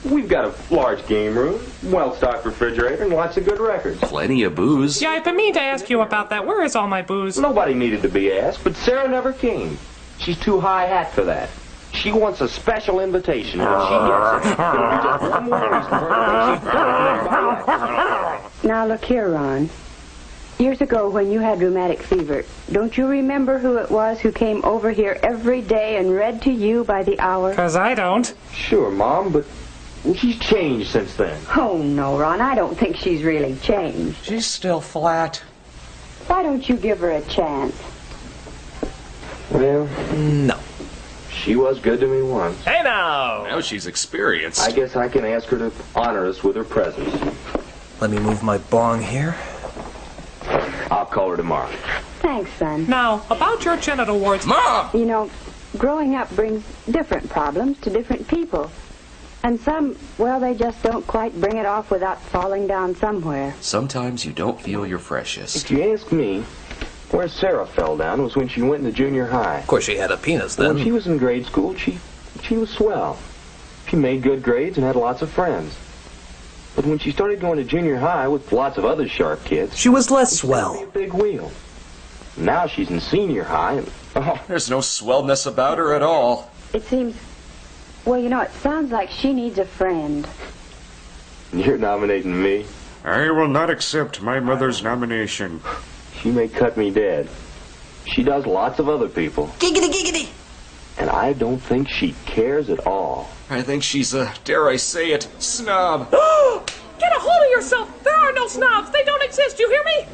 We've got a large game room, well-stocked refrigerator, and lots of good records. Plenty of booze. Yeah, I've been meaning to ask you about that. Where is all my booze? Nobody needed to be asked, but Sarah never came. She's too high hat for that. She wants a special invitation, and if she gets it, it'll be just one more reason for her to think she's done everybody else. Now, look here, Ron. Years ago, when you had rheumatic fever, don't you remember who it was who came over here every day and read to you by the hour? 'Cause I don't. Sure, Mom, but she's changed since then. Oh, no, Ron, I don't think she's really changed. She's still flat. Why don't you give her a chance? Well, No. she was good to me once. Hey now! Now she's experienced. I guess I can ask her to honor us with her presence. Let me move my bong here. I'll call her tomorrow. Thanks, son. Now, about your genital warts. Mom! You know, growing up brings different problems to different people. And some, well, they just don't quite bring it off without falling down somewhere. Sometimes you don't feel your freshest. If you ask me, where Sarah fell down was when she went into junior high. Of course, she had a penis When then. she was in grade school, she was swell. She made good grades and had lots of friends. But when she started going to junior high with lots of other sharp kids, She was less she swell. a big wheel. Now she's in senior high, and There's no swellness about her at all. It seems, well, you know, it sounds like she needs a friend. you're nominating me. I will not accept my mother's nomination. She may cut me dead. She does lots of other people. Giggity, giggity! And I don't think she cares at all. I think she's a, dare I say it, snob. Get a hold of yourself! There are no snobs! They don't exist, you hear me?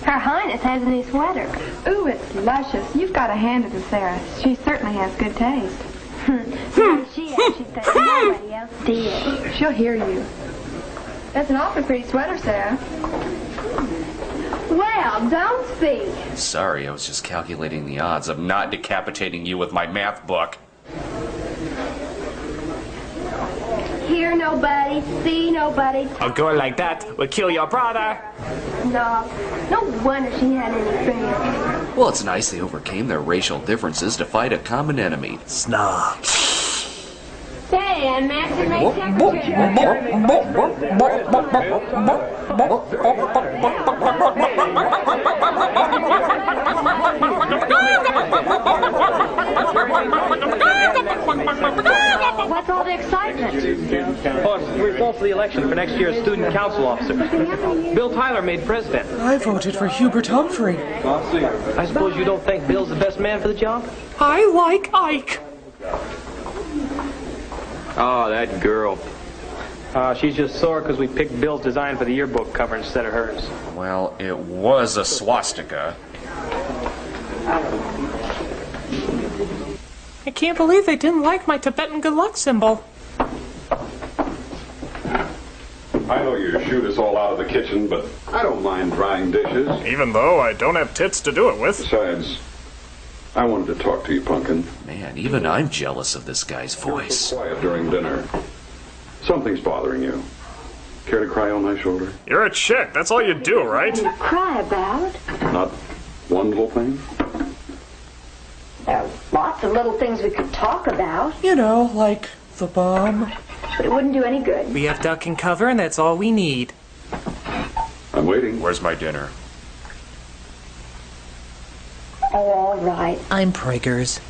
Her Highness has a new sweater. Ooh, it's luscious. You've got to hand it to Sarah. She certainly has good taste. She actually said nobody else did. She'll hear you. That's an awfully pretty sweater, Sarah. Well, don't speak. Sorry, I was just calculating the odds of not decapitating you with my math book. Hear nobody, see nobody. A girl like that will kill your brother. No wonder she had any friends. Well, it's nice they overcame their racial differences to fight a common enemy. Snobs. Hey, I'm Master my What's all the excitement? Oh, it's the results of the election for next year's student council officer. Bill Tyler made president. I voted for Hubert Humphrey. I suppose you don't think Bill's the best man for the job? I like Ike. Oh, that girl. She's just sore because we picked Bill's design for the yearbook cover instead of hers. Well, it was a swastika. I can't believe they didn't like my Tibetan good luck symbol. I know you shoot us all out of the kitchen, but I don't mind drying dishes. Even though I don't have tits to do it with. Besides, I wanted to talk to you, Pumpkin. Man, even I'm jealous of this guy's voice. You're so quiet during dinner. Something's bothering you. Care to cry on my shoulder? You're a chick. That's all you do, right? Cry about? Not one little thing? There are lots of little things we could talk about. You know, like the bomb. But it wouldn't do any good. We have duck and cover, and that's all we need. I'm waiting. Where's my dinner? Oh, all right. I'm Prager's.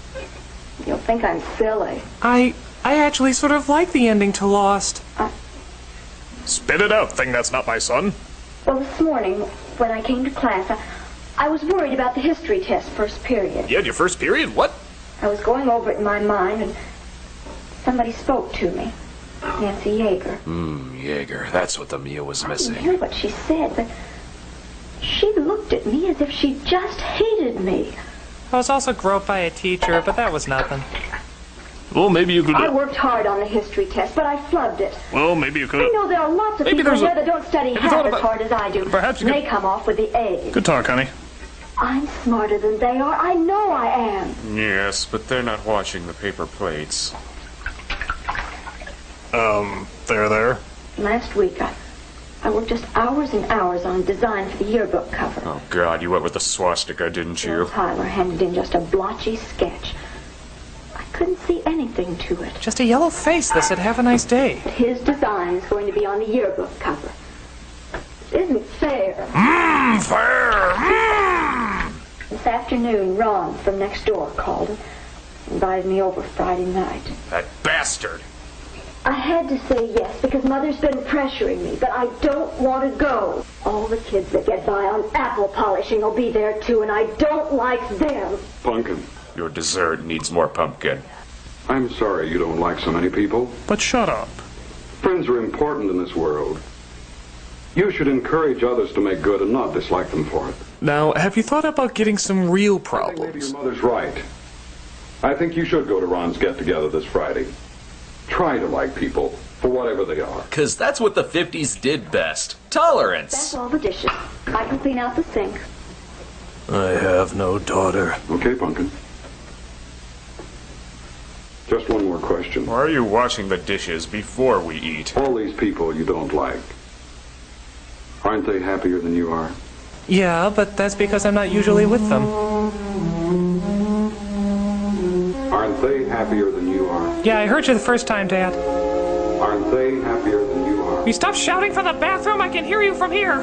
You'll think I'm silly. I actually sort of like the ending to Lost. Spit it out, thing that's not my son. Well, this morning, when I came to class, I was worried about the history test first period. You had your first period? What? I was going over it in my mind, and somebody spoke to me. Nancy Yeager. Yeager. That's what the meal was I missing. didn't hear what she said, but she looked at me as if she just hated me. I was also groped by a teacher, but that was nothing. Well, maybe you could... I worked hard on the history test, but I flubbed it. Well, maybe you could... I know there are lots of people here that don't study half as hard as I do. Perhaps you They come off with the A's. Good talk, honey. I'm smarter than they are. I know I am. Yes, but they're not washing the paper plates. There. Last week, I worked just hours and hours on a design for the yearbook cover. Oh, God, you went with the swastika, didn't you? Tyler handed in just a blotchy sketch. I couldn't see anything to it. Just a yellow face that said, "Have a nice day." His design is going to be on the yearbook cover. It isn't fair. Fair! This afternoon, Ron from next door called and invited me over Friday night. That bastard! I had to say yes because Mother's been pressuring me, but I don't want to go. All the kids that get by on apple polishing will be there too, and I don't like them. Pumpkin. Your dessert needs more pumpkin. I'm sorry you don't like so many people. But shut up. Friends are important in this world. You should encourage others to make good and not dislike them for it. Now, have you thought about getting some real problems? I think maybe your mother's right. I think you should go to Ron's get-together this Friday. Try to like people for whatever they are. 'Cause that's what the 50s did best. Tolerance. That's all the dishes. I can clean out the sink. I have no daughter. Okay, Pumpkin. Just one more question. Why are you washing the dishes before we eat? All these people you don't like, aren't they happier than you are? Yeah, but that's because I'm not usually with them. Aren't they happier than you are? Yeah, I heard you the first time, Dad. Aren't they happier than you are? Will you stop shouting from the bathroom? I can hear you from here.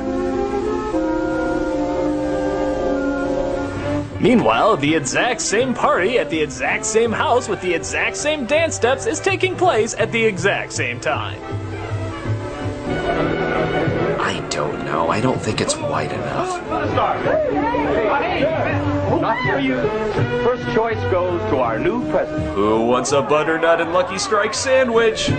Meanwhile, the exact same party at the exact same house with the exact same dance steps is taking place at the exact same time. I don't know. I don't think it's wide enough. Not for you. First choice goes to our new president. Who wants a butternut and Lucky Strike sandwich?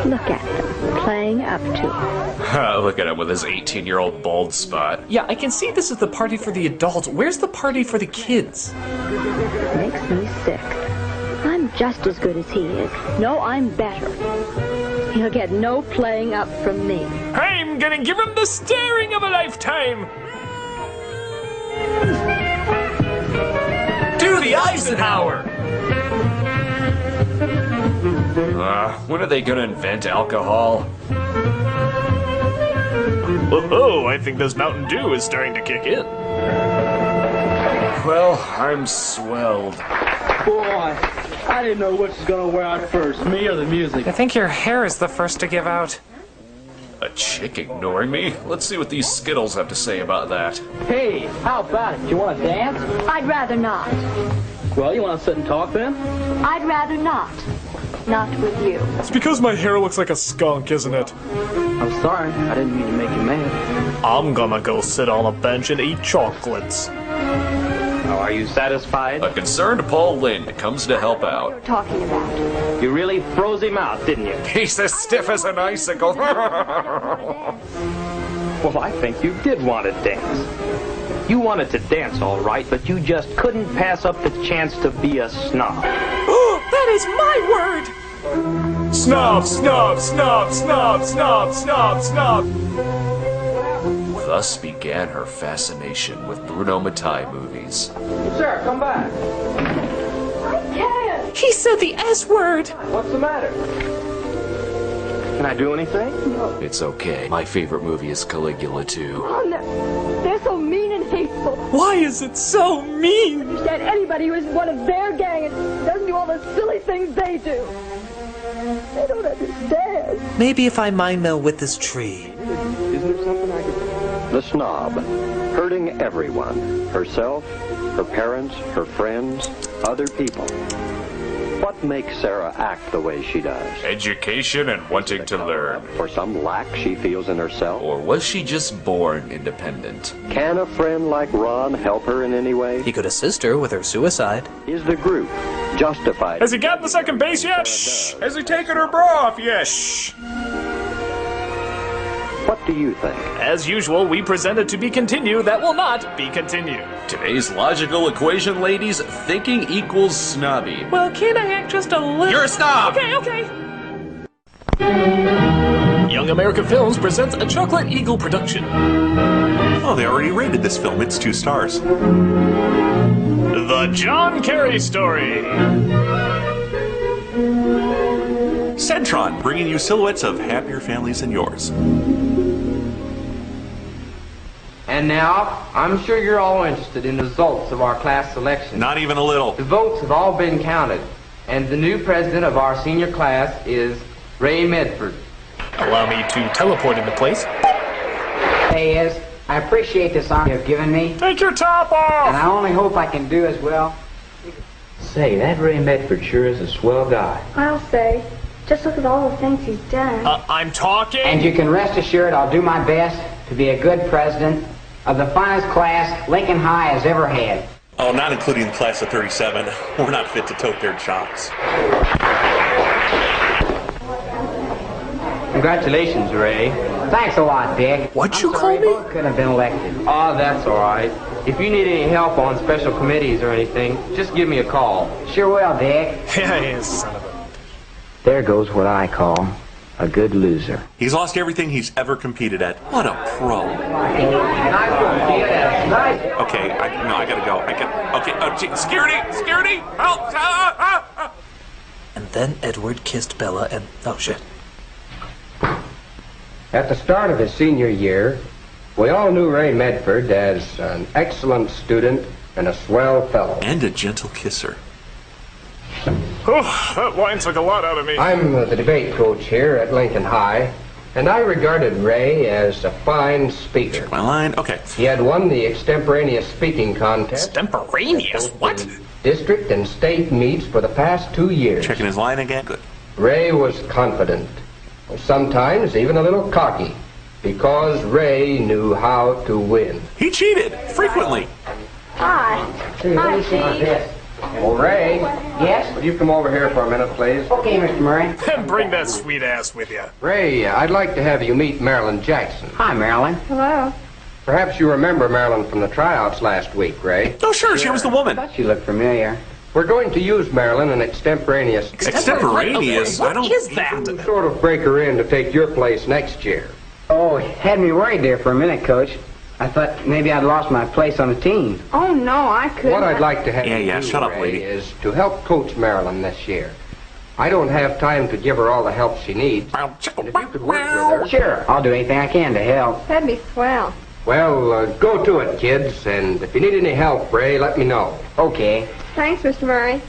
Look at them, playing up to it. Look at him with his 18-year-old bald spot. Yeah, I can see this is the party for the adults. Where's the party for the kids? Makes me sick. I'm just as good as he is. No, I'm better. He'll get no playing up from me. I'm gonna give him the staring of a lifetime! To the Eisenhower! When are they gonna invent alcohol? Whoa, I think this Mountain Dew is starting to kick in. Well, I'm swelled. Boy, I didn't know which was gonna wear out first, me or the music. I think your hair is the first to give out. A chick ignoring me? Let's see what these Skittles have to say about that. Hey, how about it? You want to dance? I'd rather not. Well, you want to sit and talk then? I'd rather not. Not with you. It's because my hair looks like a skunk, isn't it? I'm sorry, I didn't mean to make you mad. I'm gonna go sit on a bench and eat chocolates. Are you satisfied? A concerned Paul Lynde comes to help out. What are you talking about? You really froze him out, didn't you? He's as stiff as an icicle. Well, I think you did want to dance. You wanted to dance, all right, but you just couldn't pass up the chance to be a snob. That is my word! Snob, snob, snob, snob, snob, snob, snob. Thus began her fascination with Bruno Mattei movies. Sir, come back. I can't. He said the S word! What's the matter? Can I do anything? No. It's okay. My favorite movie is Caligula 2. Oh, no. They're so mean and hateful. Why is it so mean? I understand anybody who isn't one of their gang and doesn't do all the silly things they do. They don't understand. Maybe if I mind meld with this tree. Isn't there something I could... The snob, hurting everyone, herself, her parents, her friends, other people. What makes Sarah act the way she does? Education and wanting to learn. For some lack she feels in herself? Or was she just born independent? Can a friend like Ron help her in any way? He could assist her with her suicide. Is the group justified? Has he gotten the second base yet? Shh. Has he taken her bra off yet? Shh. What do you think? As usual, we presented to be continued that will not be continued. Today's logical equation, ladies, thinking equals snobby. Well, can't I act just a little... You're a snob! Okay. Young America Films presents a Chocolate Eagle production. Oh, they already rated this film. It's 2 stars. The John Kerry Story. Centron, bringing you silhouettes of happier families than yours. And now, I'm sure you're all interested in the results of our class selection. Not even a little. The votes have all been counted, and the new president of our senior class is Ray Medford. Allow me to teleport into place. Hey, I appreciate this honor you've given me. Take your top off! And I only hope I can do as well. Say, that Ray Medford sure is a swell guy. I'll say. Just look at all the things he's done. I'm talking. And you can rest assured I'll do my best to be a good president of the finest class Lincoln High has ever had. Oh, not including the class of 37. We're not fit to tote their chops. Congratulations, Ray. Thanks a lot, Dick. What'd you call me? Both could have been elected. Oh, that's all right. If you need any help on special committees or anything, just give me a call. Sure will, Dick. Yeah, son of a... There goes what I call a good loser. He's lost everything he's ever competed at. What a pro. Okay, I gotta go. Okay, security, help! And then Edward kissed Bella and... oh, shit. At the start of his senior year, we all knew Ray Medford as an excellent student and a swell fellow. And a gentle kisser. Oh, that wine took a lot out of me. I'm the debate coach here at Lincoln High, and I regarded Ray as a fine speaker. Check my line. Okay. He had won the extemporaneous speaking contest. Extemporaneous? What? District and state meets for the past 2 years. Checking his line again. Good. Ray was confident, sometimes even a little cocky, because Ray knew how to win. He cheated frequently. Hi. Hi, Steve. Well, Ray. Yes? Would you come over here for a minute, please? Okay, Mr. Murray. And bring that sweet ass with you. Ray, I'd like to have you meet Marilyn Jackson. Hi, Marilyn. Hello. Perhaps you remember Marilyn from the tryouts last week, Ray. Oh, sure, she was the woman. I thought you looked familiar. We're going to use Marilyn in extemporaneous. Extemporaneous? What is that? Sort of break her in to take your place next year. Oh, it had me worried there for a minute, Coach. I thought maybe I'd lost my place on the team. Oh, no, I couldn't. What I'd like to have Yeah, you do, shut up, Ray, lady. is to help coach Marilyn this year. I don't have time to give her all the help she needs. And if you could work with her... Sure, I'll do anything I can to help. That'd be swell. Well, go to it, kids. And if you need any help, Ray, let me know. Okay. Thanks, Mr. Murray.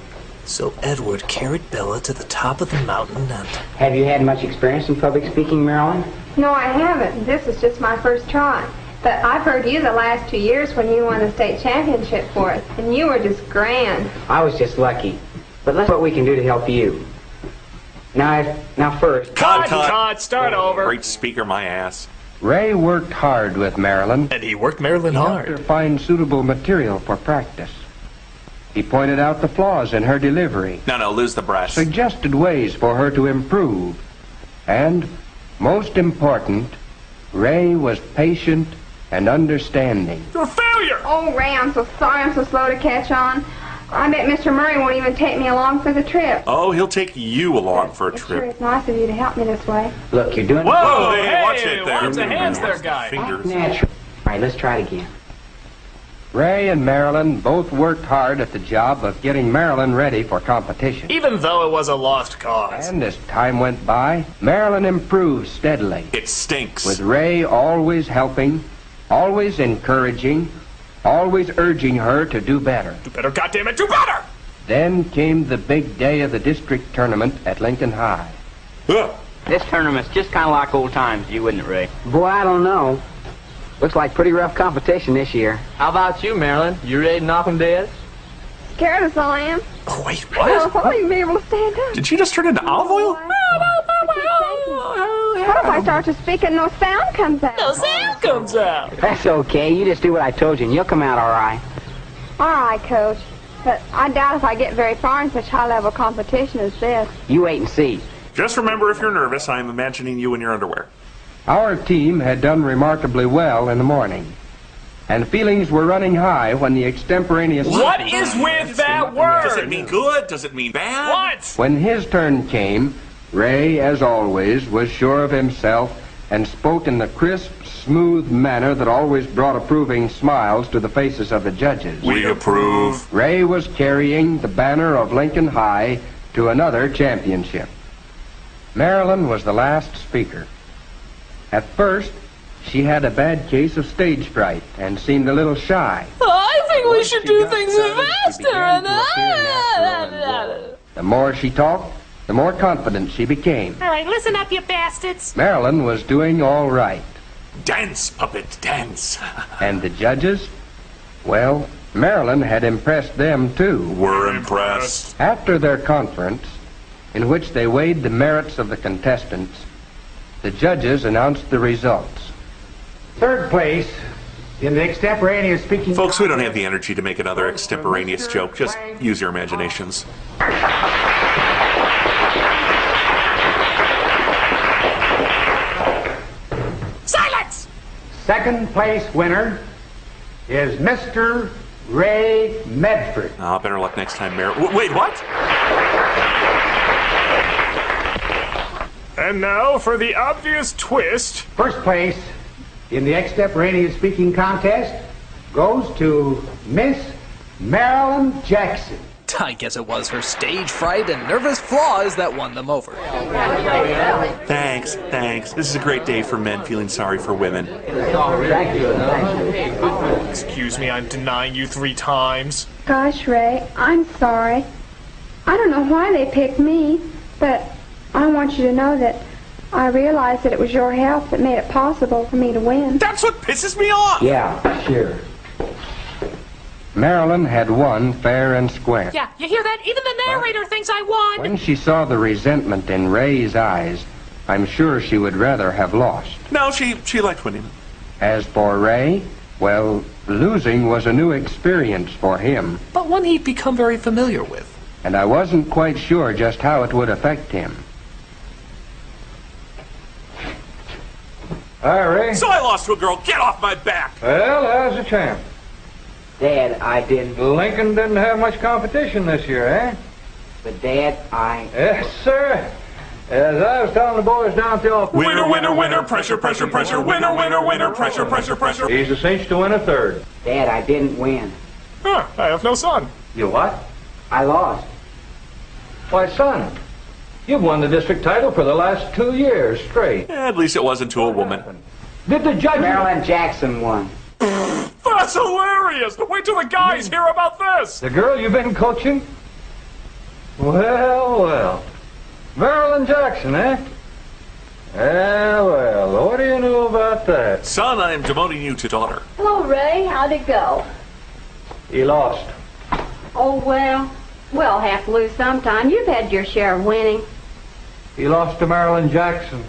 So Edward carried Bella to the top of the mountain and... Have you had much experience in public speaking, Marilyn? No, I haven't. This is just my first try. But I've heard you the last 2 years when you won the state championship for us, and you were just grand. I was just lucky. But let's see what we can do to help you. Now first... Cut! Start over. Great speaker, my ass. Ray worked hard with Marilyn. And he worked Marilyn hard. He helped her find suitable material for practice. He pointed out the flaws in her delivery. No, lose the breath. Suggested ways for her to improve. And, most important, Ray was patient and understanding. You're a failure! Oh, Ray, I'm so sorry I'm so slow to catch on. I bet Mr. Murray won't even take me along for the trip. Oh, he'll take you along for a It sure trip. is nice of you to help me this way. Look, you're doing... Whoa, hey, watch it there. Watch the hands there, guy. Fingers. Natural. All right, let's try it again. Ray and Marilyn both worked hard at the job of getting Marilyn ready for competition. Even though it was a lost cause. And as time went by, Marilyn improved steadily. It stinks. With Ray always helping, always encouraging, always urging her to do better. Do better, goddammit, do better! Then came the big day of the district tournament at Lincoln High. This tournament's just kind of like old times, you wouldn't it, Ray? Boy, I don't know. Looks like pretty rough competition this year. How about you, Marilyn? You ready to knock 'em dead? Scared as I am. Oh, wait, I don't know if I'll even be able to stand up. Did she just turn into olive oil? What if I start to speak and no sound comes out? No sound comes out. That's okay. You just do what I told you and you'll come out all right. All right, Coach. But I doubt if I get very far in such high-level competition as this. You wait and see. Just remember, if you're nervous, I'm imagining you in your underwear. Our team had done remarkably well in the morning, and feelings were running high when the extemporaneous... What is with that word? Does it mean good? Does it mean bad? What? When his turn came, Ray, as always, was sure of himself and spoke in the crisp, smooth manner that always brought approving smiles to the faces of the judges. We approve. Ray was carrying the banner of Lincoln High to another championship. Marilyn was the last speaker. At first, she had a bad case of stage fright and seemed a little shy. I think we should do things faster. The more she talked, the more confident she became. All right, listen up, you bastards. Marilyn was doing all right. Dance, puppet, dance. And the judges? Well, Marilyn had impressed them too. We're impressed. After their conference, in which they weighed the merits of the contestants, the judges announced the results. Third place in the extemporaneous speaking... Folks, we don't have the energy to make another extemporaneous joke. Just use your imaginations. Silence! Second place winner is Mr. Ray Medford. Oh, better luck next time, Mayor. Wait, what? And now for the obvious twist. First place in the extemporaneous speaking contest goes to Miss Marilyn Jackson. I guess it was her stage fright and nervous flaws that won them over. Thanks. This is a great day for men feeling sorry for women. Excuse me, I'm denying you 3 times. Gosh, Ray, I'm sorry. I don't know why they picked me, but I want you to know that I realized that it was your help that made it possible for me to win. That's what pisses me off! Yeah, sure. Marilyn had won fair and square. Yeah, you hear that? Even the narrator thinks I won. When she saw the resentment in Ray's eyes, I'm sure she would rather have lost. No, she liked winning. As for Ray, well, losing was a new experience for him. But one he'd become very familiar with. And I wasn't quite sure just how it would affect him. Hi, Ray. So I lost to a girl. Get off my back! Well, there's a champ. Dad, I didn't... Lincoln didn't have much competition this year, eh? But, Dad, I... Yes, sir. As I was telling the boys down at the office... Winner, pressure, winner, pressure. He's a cinch to win a third. Dad, I didn't win. Huh, I have no son. You what? I lost. Why, son, You've won the district title for the last 2 years straight. At least it wasn't to a woman. Did the judge... Marilyn Jackson won. That's hilarious! Wait till the guys hear about this! The girl you've been coaching? Well, well. Marilyn Jackson, eh? Well, what do you know about that? Son, I am demoting you to daughter. Hello, Ray. How'd it go? He lost. Oh, well, we'll have to lose sometime. You've had your share of winning. He lost to Marilyn Jackson.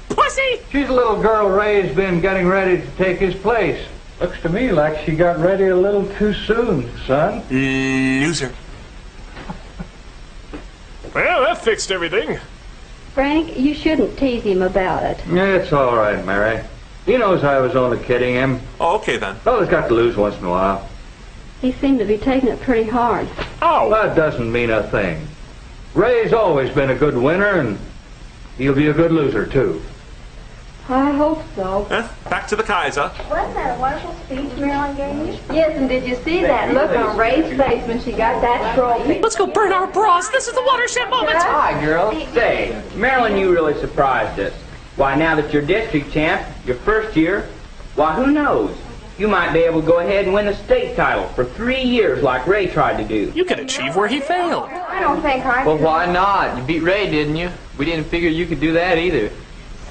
Pussy! She's a little girl Ray's been getting ready to take his place. Looks to me like she got ready a little too soon, son. Loser. Well, that fixed everything. Frank, you shouldn't tease him about it. Yeah, it's all right, Mary. He knows I was only kidding him. Oh, okay then. Fella's got to lose once in a while. He seemed to be taking it pretty hard. Oh! That doesn't mean a thing. Ray's always been a good winner, and he'll be a good loser, too. I hope so. Back to the Kaiser. Wasn't that a wonderful speech Marilyn gave you? Yes, and did you see that look on Ray's face when she got that trophy? Let's go burn our bras. This is the watershed moment. Hi, girl. Say, Marilyn, you really surprised us. Why, now that you're district champ, your first year, why, who knows? You might be able to go ahead and win the state title for 3 years like Ray tried to do. You could achieve where he failed. I don't think I Well, could. why not? You beat Ray, didn't you? We didn't figure you could do that either.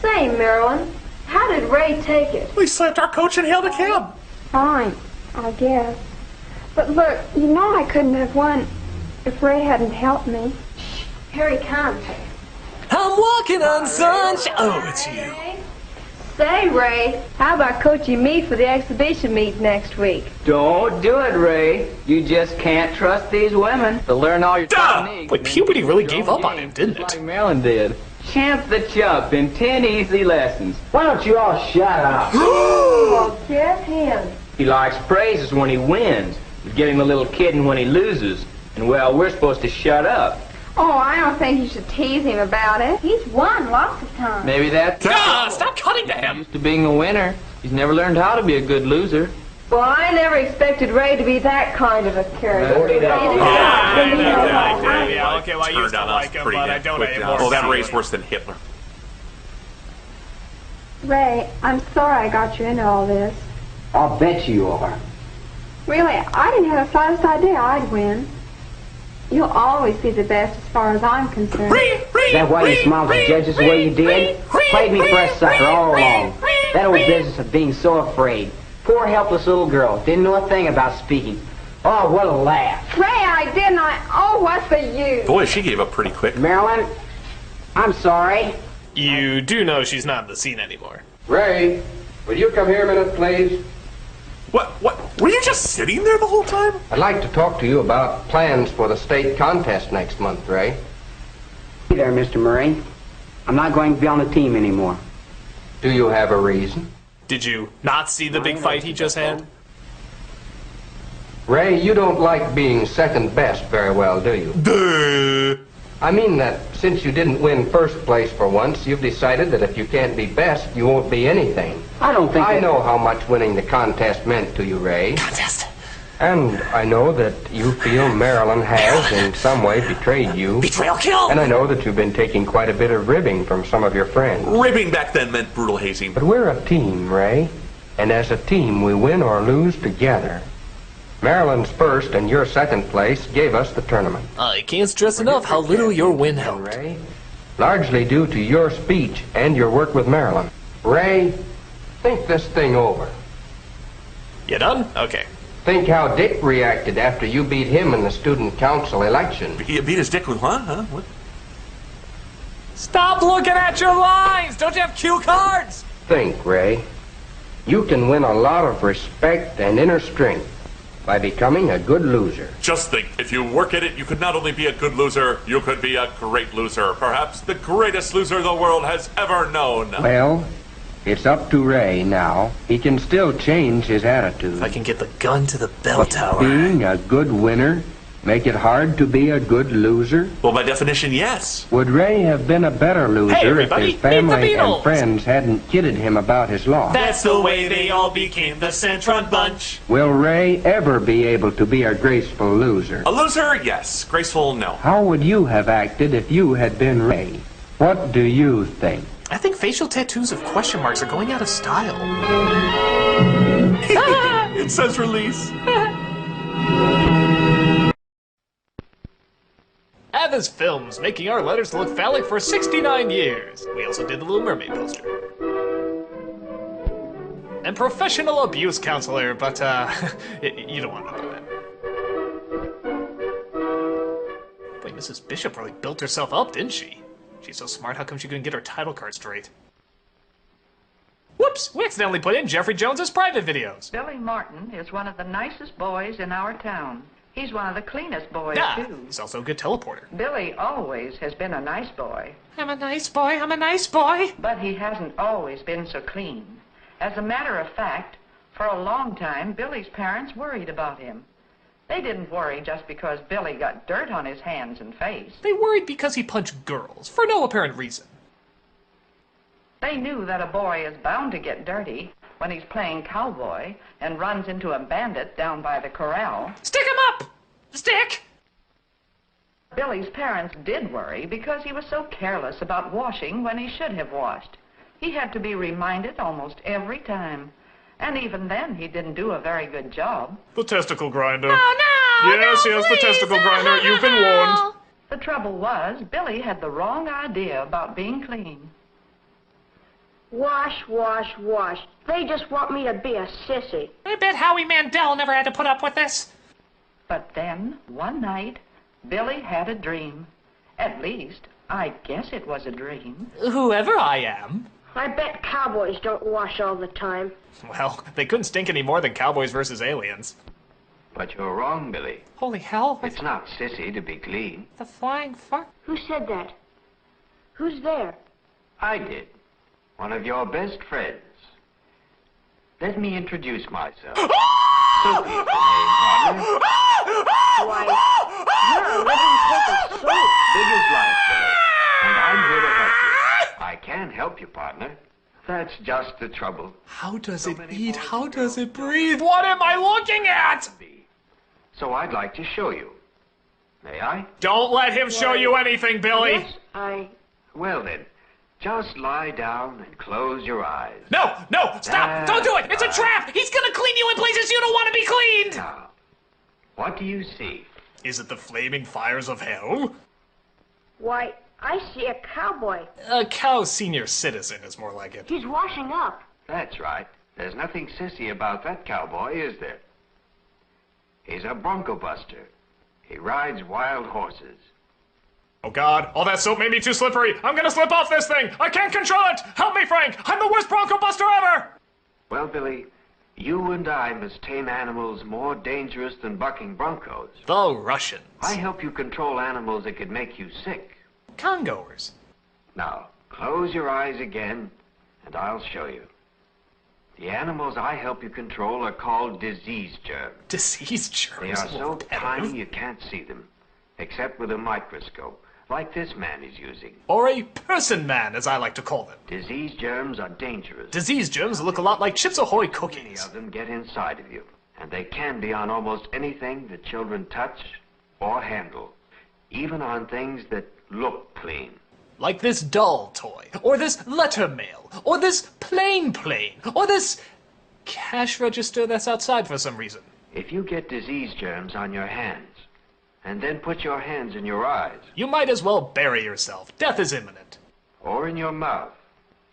Say, Marilyn, how did Ray take it? We slapped our coach and hailed a cab. Fine, I guess. But look, you know I couldn't have won if Ray hadn't helped me. Here he comes. I'm walking on sunshine. Oh, it's you. Say, Ray, how about coaching me for the exhibition meet next week? Don't do it, Ray. You just can't trust these women. To learn all your techniques. Boy, puberty really gave up on him, didn't it? Like Marilyn did. Champ the chump in 10 easy lessons. Why don't you all shut up? Well, just him. He likes praises when he wins, but get him a little kidding when he loses. And, well, we're supposed to shut up. Oh, I don't think you should tease him about it. He's won lots of times. Maybe that's... Stop cutting to him. Used to being a winner. He's never learned how to be a good loser. Well, I never expected Ray to be that kind of a character. Yeah, okay, well, I used to like him, but I don't anymore. Oh, that Ray's worse than Hitler. Ray, I'm sorry I got you into all this. I'll bet you are. Really, I didn't have the slightest idea I'd win. You'll always be the best as far as I'm concerned. Is that why you smiled at the judges the way you did? Played me for a sucker all along. That old business of being so afraid. Poor helpless little girl. Didn't know a thing about speaking. Oh, what a laugh. Ray, I didn't. Oh, what's the use? Boy, she gave up pretty quick. Marilyn, I'm sorry. You do know she's not in the scene anymore. Ray, will you come here a minute, please? What? Were you just sitting there the whole time? I'd like to talk to you about plans for the state contest next month, Ray. Hey there, Mr. Murray. I'm not going to be on the team anymore. Do you have a reason? Did you not see the big fight he just had? Ray, you don't like being second best very well, do you? Duh. I mean that since you didn't win first place for once, you've decided that if you can't be best, you won't be anything. I don't think... I know how much winning the contest meant to you, Ray. Contest. And I know that you feel Marilyn has in some way betrayed you. Betrayal kill! And I know that you've been taking quite a bit of ribbing from some of your friends. Ribbing back then meant brutal hazing. But we're a team, Ray. And as a team, we win or lose together. Maryland's first and your second place gave us the tournament. I can't stress enough how little your win helped. Ray, largely due to your speech and your work with Marilyn. Ray, think this thing over. You done? Okay. Think how Dick reacted after you beat him in the student council election. He beat his dick with what? Huh? What? Stop looking at your lines! Don't you have cue cards? Think, Ray. You can win a lot of respect and inner strength by becoming a good loser. Just think, if you work at it, you could not only be a good loser, you could be a great loser. Perhaps the greatest loser the world has ever known. Well, it's up to Ray now. He can still change his attitude. If I can get the gun to the bell tower. Being a good winner make it hard to be a good loser? Well, by definition, yes. Would Ray have been a better loser if everybody, his family meet the Beatles. and friends hadn't kidded him about his loss? That's the way they all became the Centron Bunch. Will Ray ever be able to be a graceful loser? A loser, yes. Graceful, no. How would you have acted if you had been Ray? What do you think? I think facial tattoos of question marks are going out of style. It says release. Avis Films, making our letters look phallic for 69 years. We also did the Little Mermaid poster. And professional abuse counselor, but, you don't want to know that. Boy, Mrs. Bishop really built herself up, didn't she? She's so smart, how come she couldn't get her title card straight? Whoops! We accidentally put in Jeffrey Jones's private videos. Billy Martin is one of the nicest boys in our town. He's one of the cleanest boys, too. He's also a good teleporter. Billy always has been a nice boy. I'm a nice boy, I'm a nice boy. But he hasn't always been so clean. As a matter of fact, for a long time, Billy's parents worried about him. They didn't worry just because Billy got dirt on his hands and face. They worried because he punched girls, for no apparent reason. They knew that a boy is bound to get dirty when he's playing cowboy and runs into a bandit down by the corral. Stick him up! Stick! Billy's parents did worry because he was so careless about washing when he should have washed. He had to be reminded almost every time. And even then, he didn't do a very good job. The testicle grinder. No, no! Yes, no, yes, please, the testicle grinder. You've been warned. The trouble was, Billy had the wrong idea about being clean. Wash, wash, wash. They just want me to be a sissy. I bet Howie Mandel never had to put up with this. But then, one night, Billy had a dream. At least, I guess it was a dream. Whoever I am. I bet cowboys don't wash all the time. Well, they couldn't stink any more than Cowboys versus Aliens. But you're wrong, Billy. Holy hell. It's not sissy to be clean. The flying fuck. Who said that? Who's there? I did. One of your best friends. Let me introduce myself. Sophie's the name, partner. Why, you're a living cake of soap. Big as life, Billy. And I'm here to help you. I can help you, partner. That's just the trouble. How does it eat? How does it breathe? What am I looking at? So I'd like to show you. May I? Don't let him show you anything, Billy. Yes, Well then, just lie down and close your eyes. No, stop! Don't do it! It's a trap! He's gonna clean you in places you don't want to be cleaned! Now, what do you see? Is it the flaming fires of hell? why, I see a cowboy. A cow senior citizen is more like it. He's washing up. That's right. There's nothing sissy about that cowboy, is there? He's a bronco buster. He rides wild horses. Oh God, all that soap made me too slippery. I'm gonna slip off this thing. I can't control it. Help me, Frank. I'm the worst bronco buster ever. Well, Billy, you and I must tame animals more dangerous than bucking broncos. The Russians. I help you control animals that could make you sick. Congoers. Now, close your eyes again, and I'll show you. The animals I help you control are called disease germs. Disease germs? They are so tiny you can't see them, except with a microscope, like this man is using. Or a person man, as I like to call them. Disease germs are dangerous. Disease germs look a lot like Chips Ahoy cookies. Many of them get inside of you, and they can be on almost anything that children touch or handle, even on things that look clean. Like this doll toy, or this letter mail, or this plane, or this cash register that's outside for some reason. If you get disease germs on your hands, and then put your hands in your eyes, you might as well bury yourself. Death is imminent. Or in your mouth,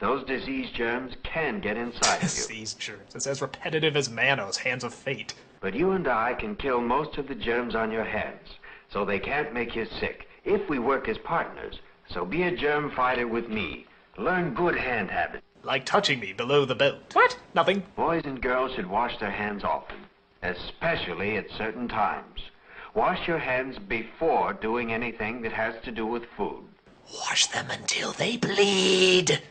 those disease germs can get inside of you. Disease germs. It's as repetitive as Manos, Hands of Fate. But you and I can kill most of the germs on your hands, so they can't make you sick, if we work as partners. So be a germ fighter with me. Learn good hand habits. Like touching me below the belt. What? Nothing. Boys and girls should wash their hands often, especially at certain times. Wash your hands before doing anything that has to do with food. Wash them until they bleed.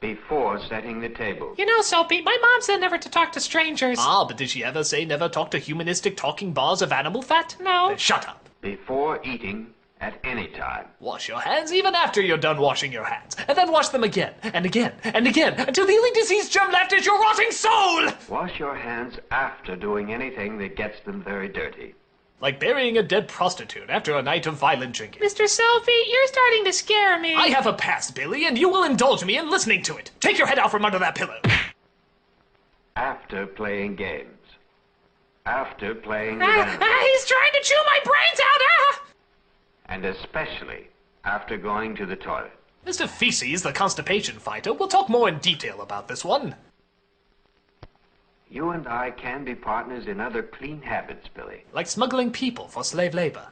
before setting the table. You know, Soapy, my mom said never to talk to strangers. Ah, but did she ever say never talk to humanistic talking bars of animal fat? No. Then shut up. Before eating, at any time. Wash your hands even after you're done washing your hands. And then wash them again, and again, and again, until the only disease germ left is your rotting soul! Wash your hands after doing anything that gets them very dirty. Like burying a dead prostitute after a night of violent drinking. Mr. Soapy, you're starting to scare me. I have a past, Billy, and you will indulge me in listening to it. Take your head out from under that pillow. After playing games. After playing with He's animals. trying to chew my brains out! And especially after going to the toilet. Mr. Feces, the constipation fighter, will talk more in detail about this one. You and I can be partners in other clean habits, Billy. Like smuggling people for slave labor.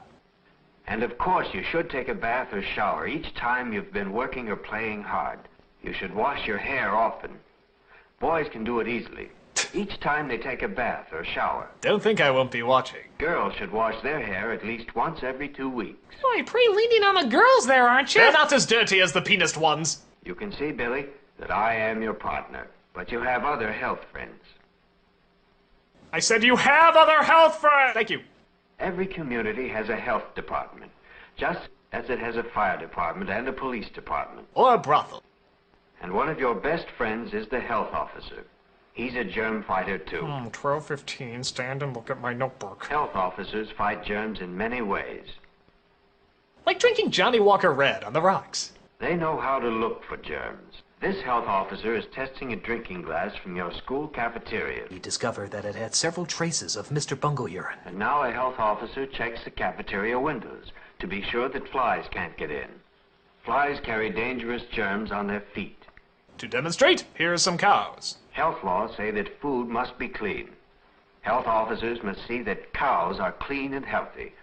And of course, you should take a bath or shower each time you've been working or playing hard. You should wash your hair often. Boys can do it easily. Each time they take a bath or shower. Don't think I won't be watching. Girls should wash their hair at least once every 2 weeks. Boy, pretty lenient on the girls there, aren't you? They're not as dirty as the penised ones. You can see, Billy, that I am your partner, but you have other health friends. I said you have other health friends! Thank you. Every community has a health department, just as it has a fire department and a police department. Or a brothel. And one of your best friends is the health officer. He's a germ fighter, too. 12:15, stand and look at my notebook. Health officers fight germs in many ways. Like drinking Johnny Walker Red on the rocks. They know how to look for germs. This health officer is testing a drinking glass from your school cafeteria. He discovered that it had several traces of Mr. Bungle urine. And now a health officer checks the cafeteria windows to be sure that flies can't get in. Flies carry dangerous germs on their feet. To demonstrate, here are some cows. Health laws say that food must be clean. Health officers must see that cows are clean and healthy,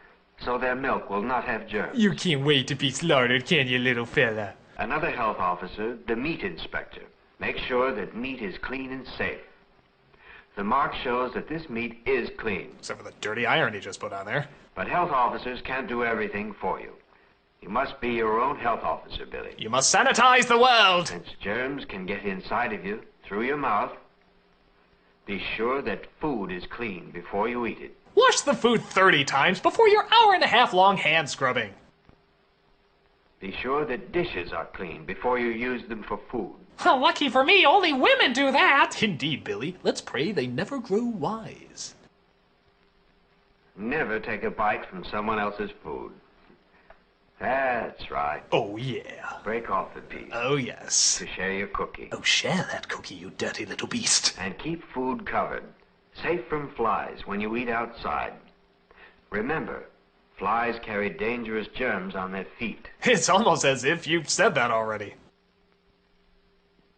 so their milk will not have germs. You can't wait to be slaughtered, can you, little fella? Another health officer, the meat inspector, makes sure that meat is clean and safe. The mark shows that this meat is clean. Except for the dirty iron he just put on there. But health officers can't do everything for you. You must be your own health officer, Billy. You must sanitize the world! Since germs can get inside of you through your mouth, be sure that food is clean before you eat it. Wash the food 30 times before your hour-and-a-half-long hand scrubbing. Be sure that dishes are clean before you use them for food. Well, lucky for me, only women do that. Indeed, Billy. Let's pray they never grow wise. Never take a bite from someone else's food. That's right. Oh, yeah. Break off the piece. Oh, yes. To share your cookie. Oh, share that cookie, you dirty little beast. And keep food covered, safe from flies when you eat outside. Remember, flies carry dangerous germs on their feet. It's almost as if you've said that already.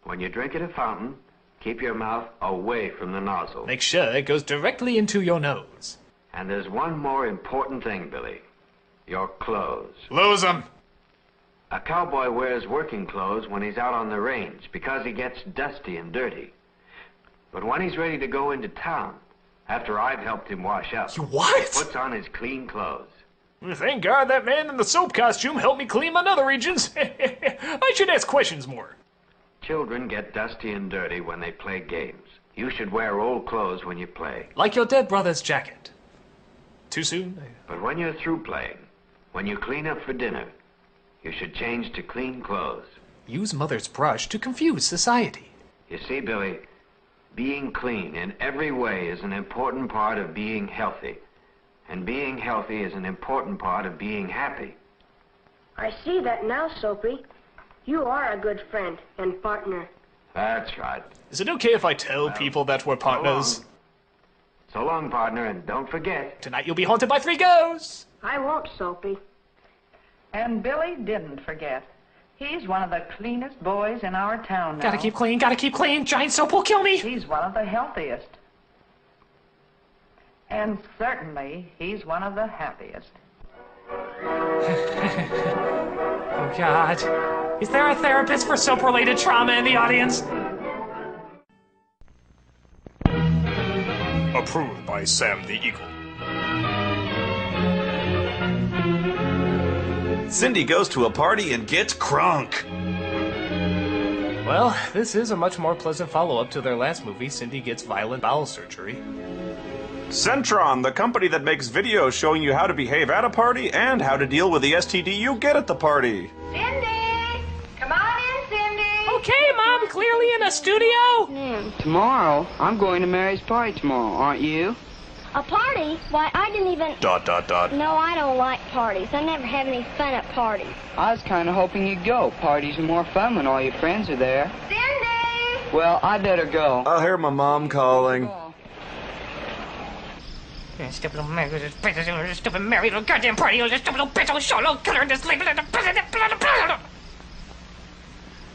When you drink at a fountain, keep your mouth away from the nozzle. Make sure it goes directly into your nose. And there's one more important thing, Billy. Your clothes. Lose them! A cowboy wears working clothes when he's out on the range because he gets dusty and dirty. But when he's ready to go into town, after I've helped him wash up, what? He puts on his clean clothes. Thank God that man in the soap costume helped me clean my nether regions. I should ask questions more. Children get dusty and dirty when they play games. You should wear old clothes when you play. Like your dead brother's jacket. Too soon? But when you're through playing, when you clean up for dinner, you should change to clean clothes. Use mother's brush to confuse society. You see, Billy, being clean in every way is an important part of being healthy. And being healthy is an important part of being happy. I see that now, Soapy. You are a good friend and partner. That's right. Is it okay if I tell people that we're partners? So long, partner, and don't forget. Tonight you'll be haunted by 3 ghosts. I won't, Soapy. And Billy didn't forget. He's one of the cleanest boys in our town now. Gotta keep clean, gotta keep clean. Giant soap will kill me. He's one of the healthiest. And certainly, he's one of the happiest. Oh, God. Is there a therapist for soap-related trauma in the audience? Approved by Sam the Eagle. Cindy goes to a party and gets crunk. Well, this is a much more pleasant follow-up to their last movie, Cindy Gets Violent Bowel Surgery. Centron, the company that makes videos showing you how to behave at a party and how to deal with the STD you get at the party. Cindy! Come on in, Cindy! Okay, Mom, clearly in a studio. Tomorrow? I'm going to Mary's party tomorrow, aren't you? A party? Why, I didn't even... ... No, I don't like parties. I never have any fun at parties. I was kind of hoping you'd go. Parties are more fun when all your friends are there. Cindy! Well, I better go. I'll hear my mom calling. Stupid little Mary, stupid Mary, little goddamn party, stupid little bitch, little show, little color, this label, and the...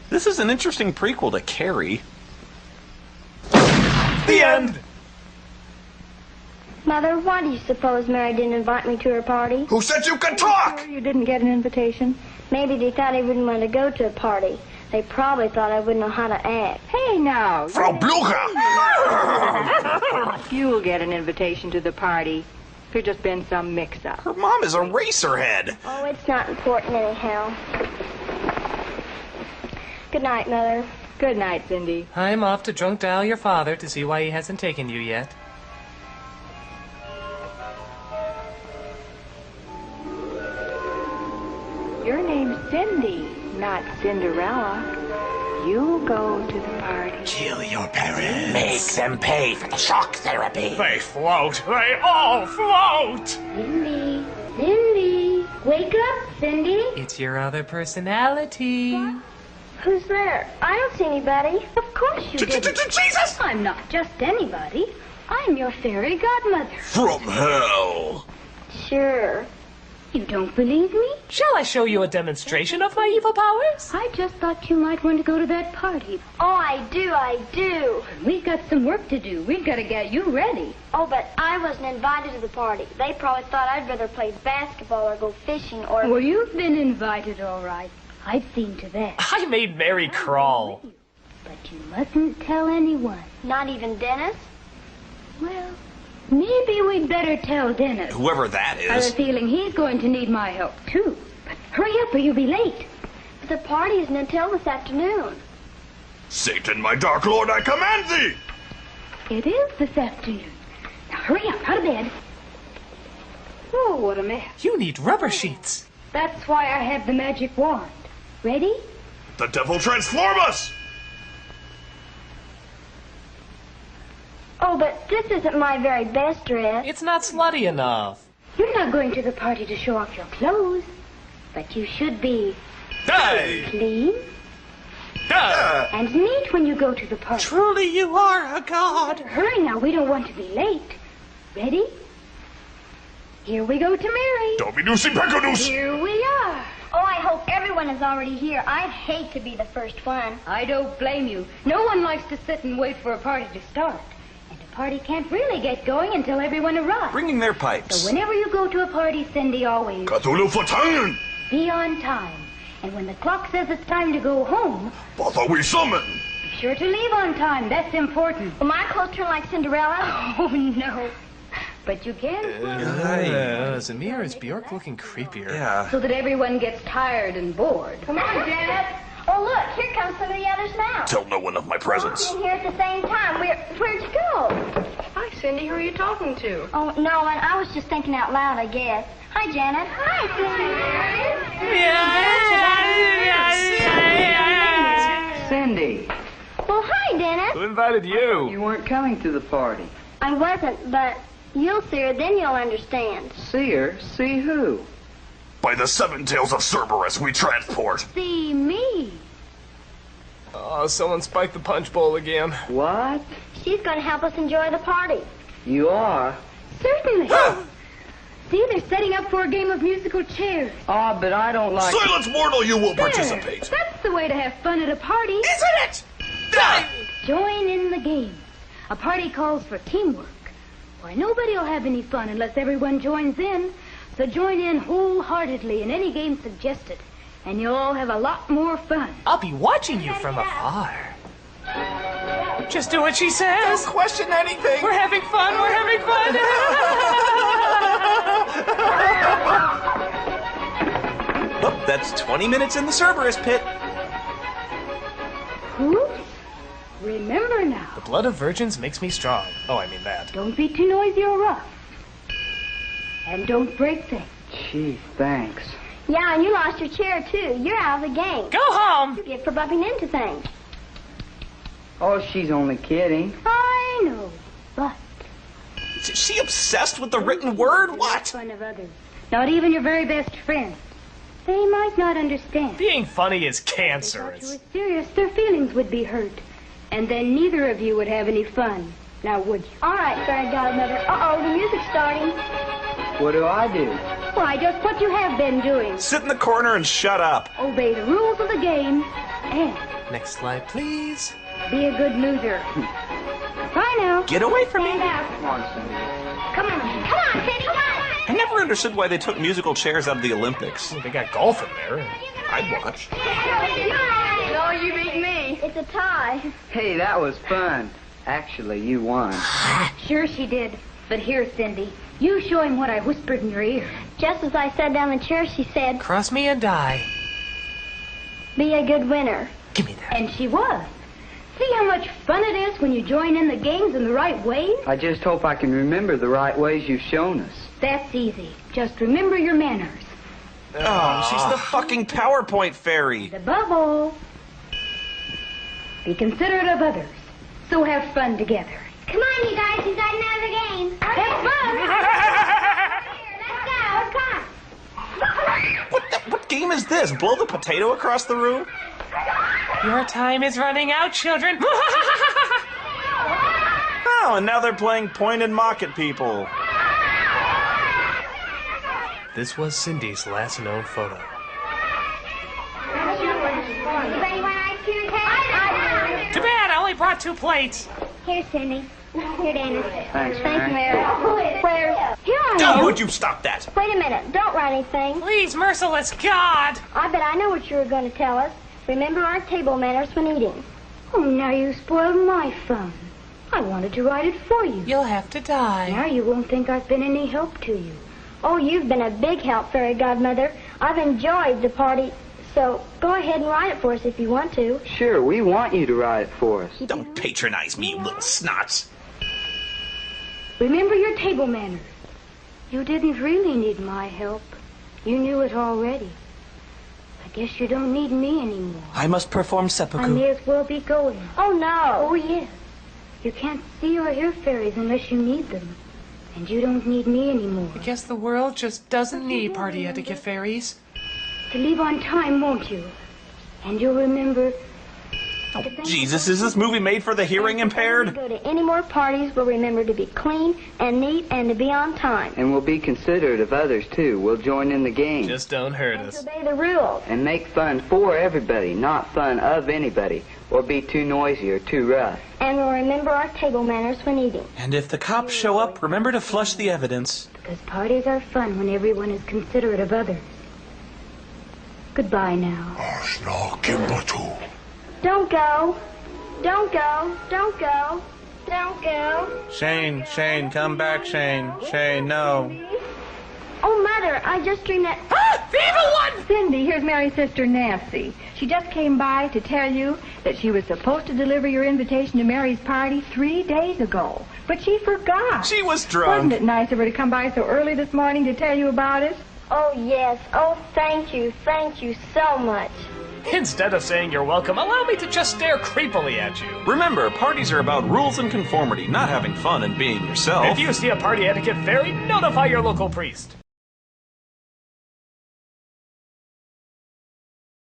This is an interesting prequel to Carrie. The end! Mother, why do you suppose Mary didn't invite me to her party? Who said you could talk? You didn't get an invitation? Maybe they thought I wouldn't want to go to a party. They probably thought I wouldn't know how to act. Hey, now. Frau Blucher! You'll get an invitation to the party. There's just been some mix-up. Her mom is a racerhead. Oh, it's not important anyhow. Good night, Mother. Good night, Cindy. I'm off to drunk dial your father to see why he hasn't taken you yet. Your name's Cindy, not Cinderella. You'll go to the party. Kill your parents. Make them pay for the shock therapy. They float. They all float. Cindy, Cindy, wake up, Cindy. It's your other personality. What? Who's there? I don't see anybody. Of course you didn't. Jesus! I'm not just anybody. I'm your fairy godmother. From hell. Sure. You don't believe me? Shall I show you a demonstration of my evil powers? I just thought you might want to go to that party. Oh, I do. We've got some work to do. We've got to get you ready. Oh, but I wasn't invited to the party. They probably thought I'd rather play basketball or go fishing or... Well, you've been invited, all right. I've seen to that. I made Mary crawl. But you mustn't tell anyone. Not even Dennis? Well, maybe we'd better tell Dennis. Whoever that I have is. a feeling he's going to need my help, too. But hurry up or you'll be late. But the party isn't until this afternoon. Satan, my dark lord, I command thee! It is this afternoon. Now hurry up, out of bed. Oh, what a mess. You need rubber sheets. That's why I have the magic wand. Ready? The devil transform us! Oh, but this isn't my very best dress. It's not slutty enough. You're not going to the party to show off your clothes. But you should be Hey! clean and neat when you go to the party. Truly you are a god. Hurry now, we don't want to be late. Ready? Here we go to Mary. Dominusi Peconos! Here we are. Oh, I hope everyone is already here. I'd hate to be the first one. I don't blame you. No one likes to sit and wait for a party to start. And a party can't really get going until everyone arrives. Bringing their pipes. So whenever you go to a party, Cindy, always Cthulhu Vertangen! be on time. And when the clock says it's time to go home, Bother we summon! be sure to leave on time. That's important. Will my clothes turn like Cinderella? Oh, no. But you can Zamir, is Bjork looking creepier? Yeah. so that everyone gets tired and bored. Come on, Janet. Oh, look, here come some of the others now. Tell no one of my presence. In here at the same time. Where'd you go? Hi, Cindy. Who are you talking to? Oh, no, and I was just thinking out loud, I guess. Hi, Janet. Hi, Cindy, Well, hi, Dennis. Who invited you? you weren't coming to the party. I wasn't, but you'll see her, then you'll understand. See her? See who? By the seven tails of Cerberus we transport. See me. Oh, someone spiked the punch bowl again. What? She's going to help us enjoy the party. You are? Certainly. See, they're setting up for a game of musical chairs. Ah, but I don't like... Silence, mortal, you will There. participate. That's the way to have fun at a party. Isn't it? Join in the game. A party calls for teamwork. Why, nobody will have any fun unless everyone joins in. So join in wholeheartedly in any game suggested, and you'll all have a lot more fun. I'll be watching you from afar. Just do what she says. Don't question anything. We're having fun. We're having fun. Oh, that's 20 minutes in the Cerberus pit. Who Remember now. The blood of virgins makes me strong. Oh, I mean that. Don't be too noisy or rough. And don't break things. Gee, thanks. Yeah, and you lost your chair, too. You're out of the game. Go home! You get for bumping into things. Oh, she's only kidding. I know, but... Is she obsessed with the written word? What? Fun of others. Not even your very best friends. They might not understand. Being funny is If you cancerous. were serious, their feelings would be hurt. And then neither of you would have any fun. Now, would you? All right, Fairy Godmother. Uh-oh, the music's starting. What do I do? Why, just what you have been doing. Sit in the corner and shut up. Obey the rules of the game and Next slide, please. be a good loser. Bye now. Get away from me. Stand up. Come on, Cindy. Come on, Cindy, come on. I never understood why they took musical chairs out of the Olympics. They got golf in there. I'd watch. No, you beat me. It's a tie. Hey, that was fun. Actually, you won. Sure she did. But here, Cindy, you show him what I whispered in your ear. Just as I sat down in the chair, she said, Cross me and die. be a good winner. Give me that. And she was. See how much fun it is when you join in the games in the right ways? I just hope I can remember the right ways you've shown us. That's easy. Just remember your manners. Oh, she's the fucking PowerPoint fairy. Above all, be considerate of others. So have fun together. Come on, you guys. We've got another game. Have fun! Let's go. What game is this? Blow the potato across the room? Your time is running out, children. Oh, and now they're playing point and mock at people. This was Cindy's last known photo. Anybody want ice cream cake? Too bad, I only brought 2 plates. Here, Cindy. Here, Dennis. Thanks, Thank you, Mary. Mary. Where? Here I Dude, am. would you stop that? Wait a minute. Don't write anything. Please, merciless God. I bet I know what you were going to tell us. Remember our table manners when eating. Oh, now you spoiled my fun. I wanted to write it for you. You'll have to die. Now you won't think I've been any help to you. Oh, you've been a big help, Fairy Godmother. I've enjoyed the party. So go ahead and write it for us if you want to. Sure, we want you to write it for us. Don't patronize me, you little snots. Remember your table manners. You didn't really need my help. You knew it already. I guess you don't need me anymore. I must perform I seppuku. may as well be going. Oh, no. Oh, yes. You can't see or hear fairies unless you need them. And you don't need me anymore. I guess the world just doesn't need party etiquette fairies. To leave on time, won't you? And you'll remember... Oh, Jesus, is this movie made for the hearing impaired? Go to any more parties, we'll remember to be clean and neat and to be on time. And we'll be considerate of others, too. We'll join in the game. Just don't hurt And us. obey the rules. And make fun for everybody, not fun of anybody. Or be too noisy or too rough. And we'll remember our table manners when eating. And if the cops show up, remember to flush the evidence. Because parties are fun when everyone is considerate of others. Goodbye now. Don't go. Don't go. Don't go. Don't go. Shane, come back, Shane. Shane, no. Oh, Mother, I just dreamed that... Ah! The evil one! Cindy, here's Mary's sister Nancy. She just came by to tell you that she was supposed to deliver your invitation to Mary's party 3 days ago. But she forgot. She was drunk. Wasn't it nice of her to come by so early this morning to tell you about it? Oh, yes. Oh, thank you. Thank you so much. Instead of saying you're welcome, allow me to just stare creepily at you. Remember, parties are about rules and conformity, not having fun and being yourself. If you see a party etiquette fairy, notify your local priest.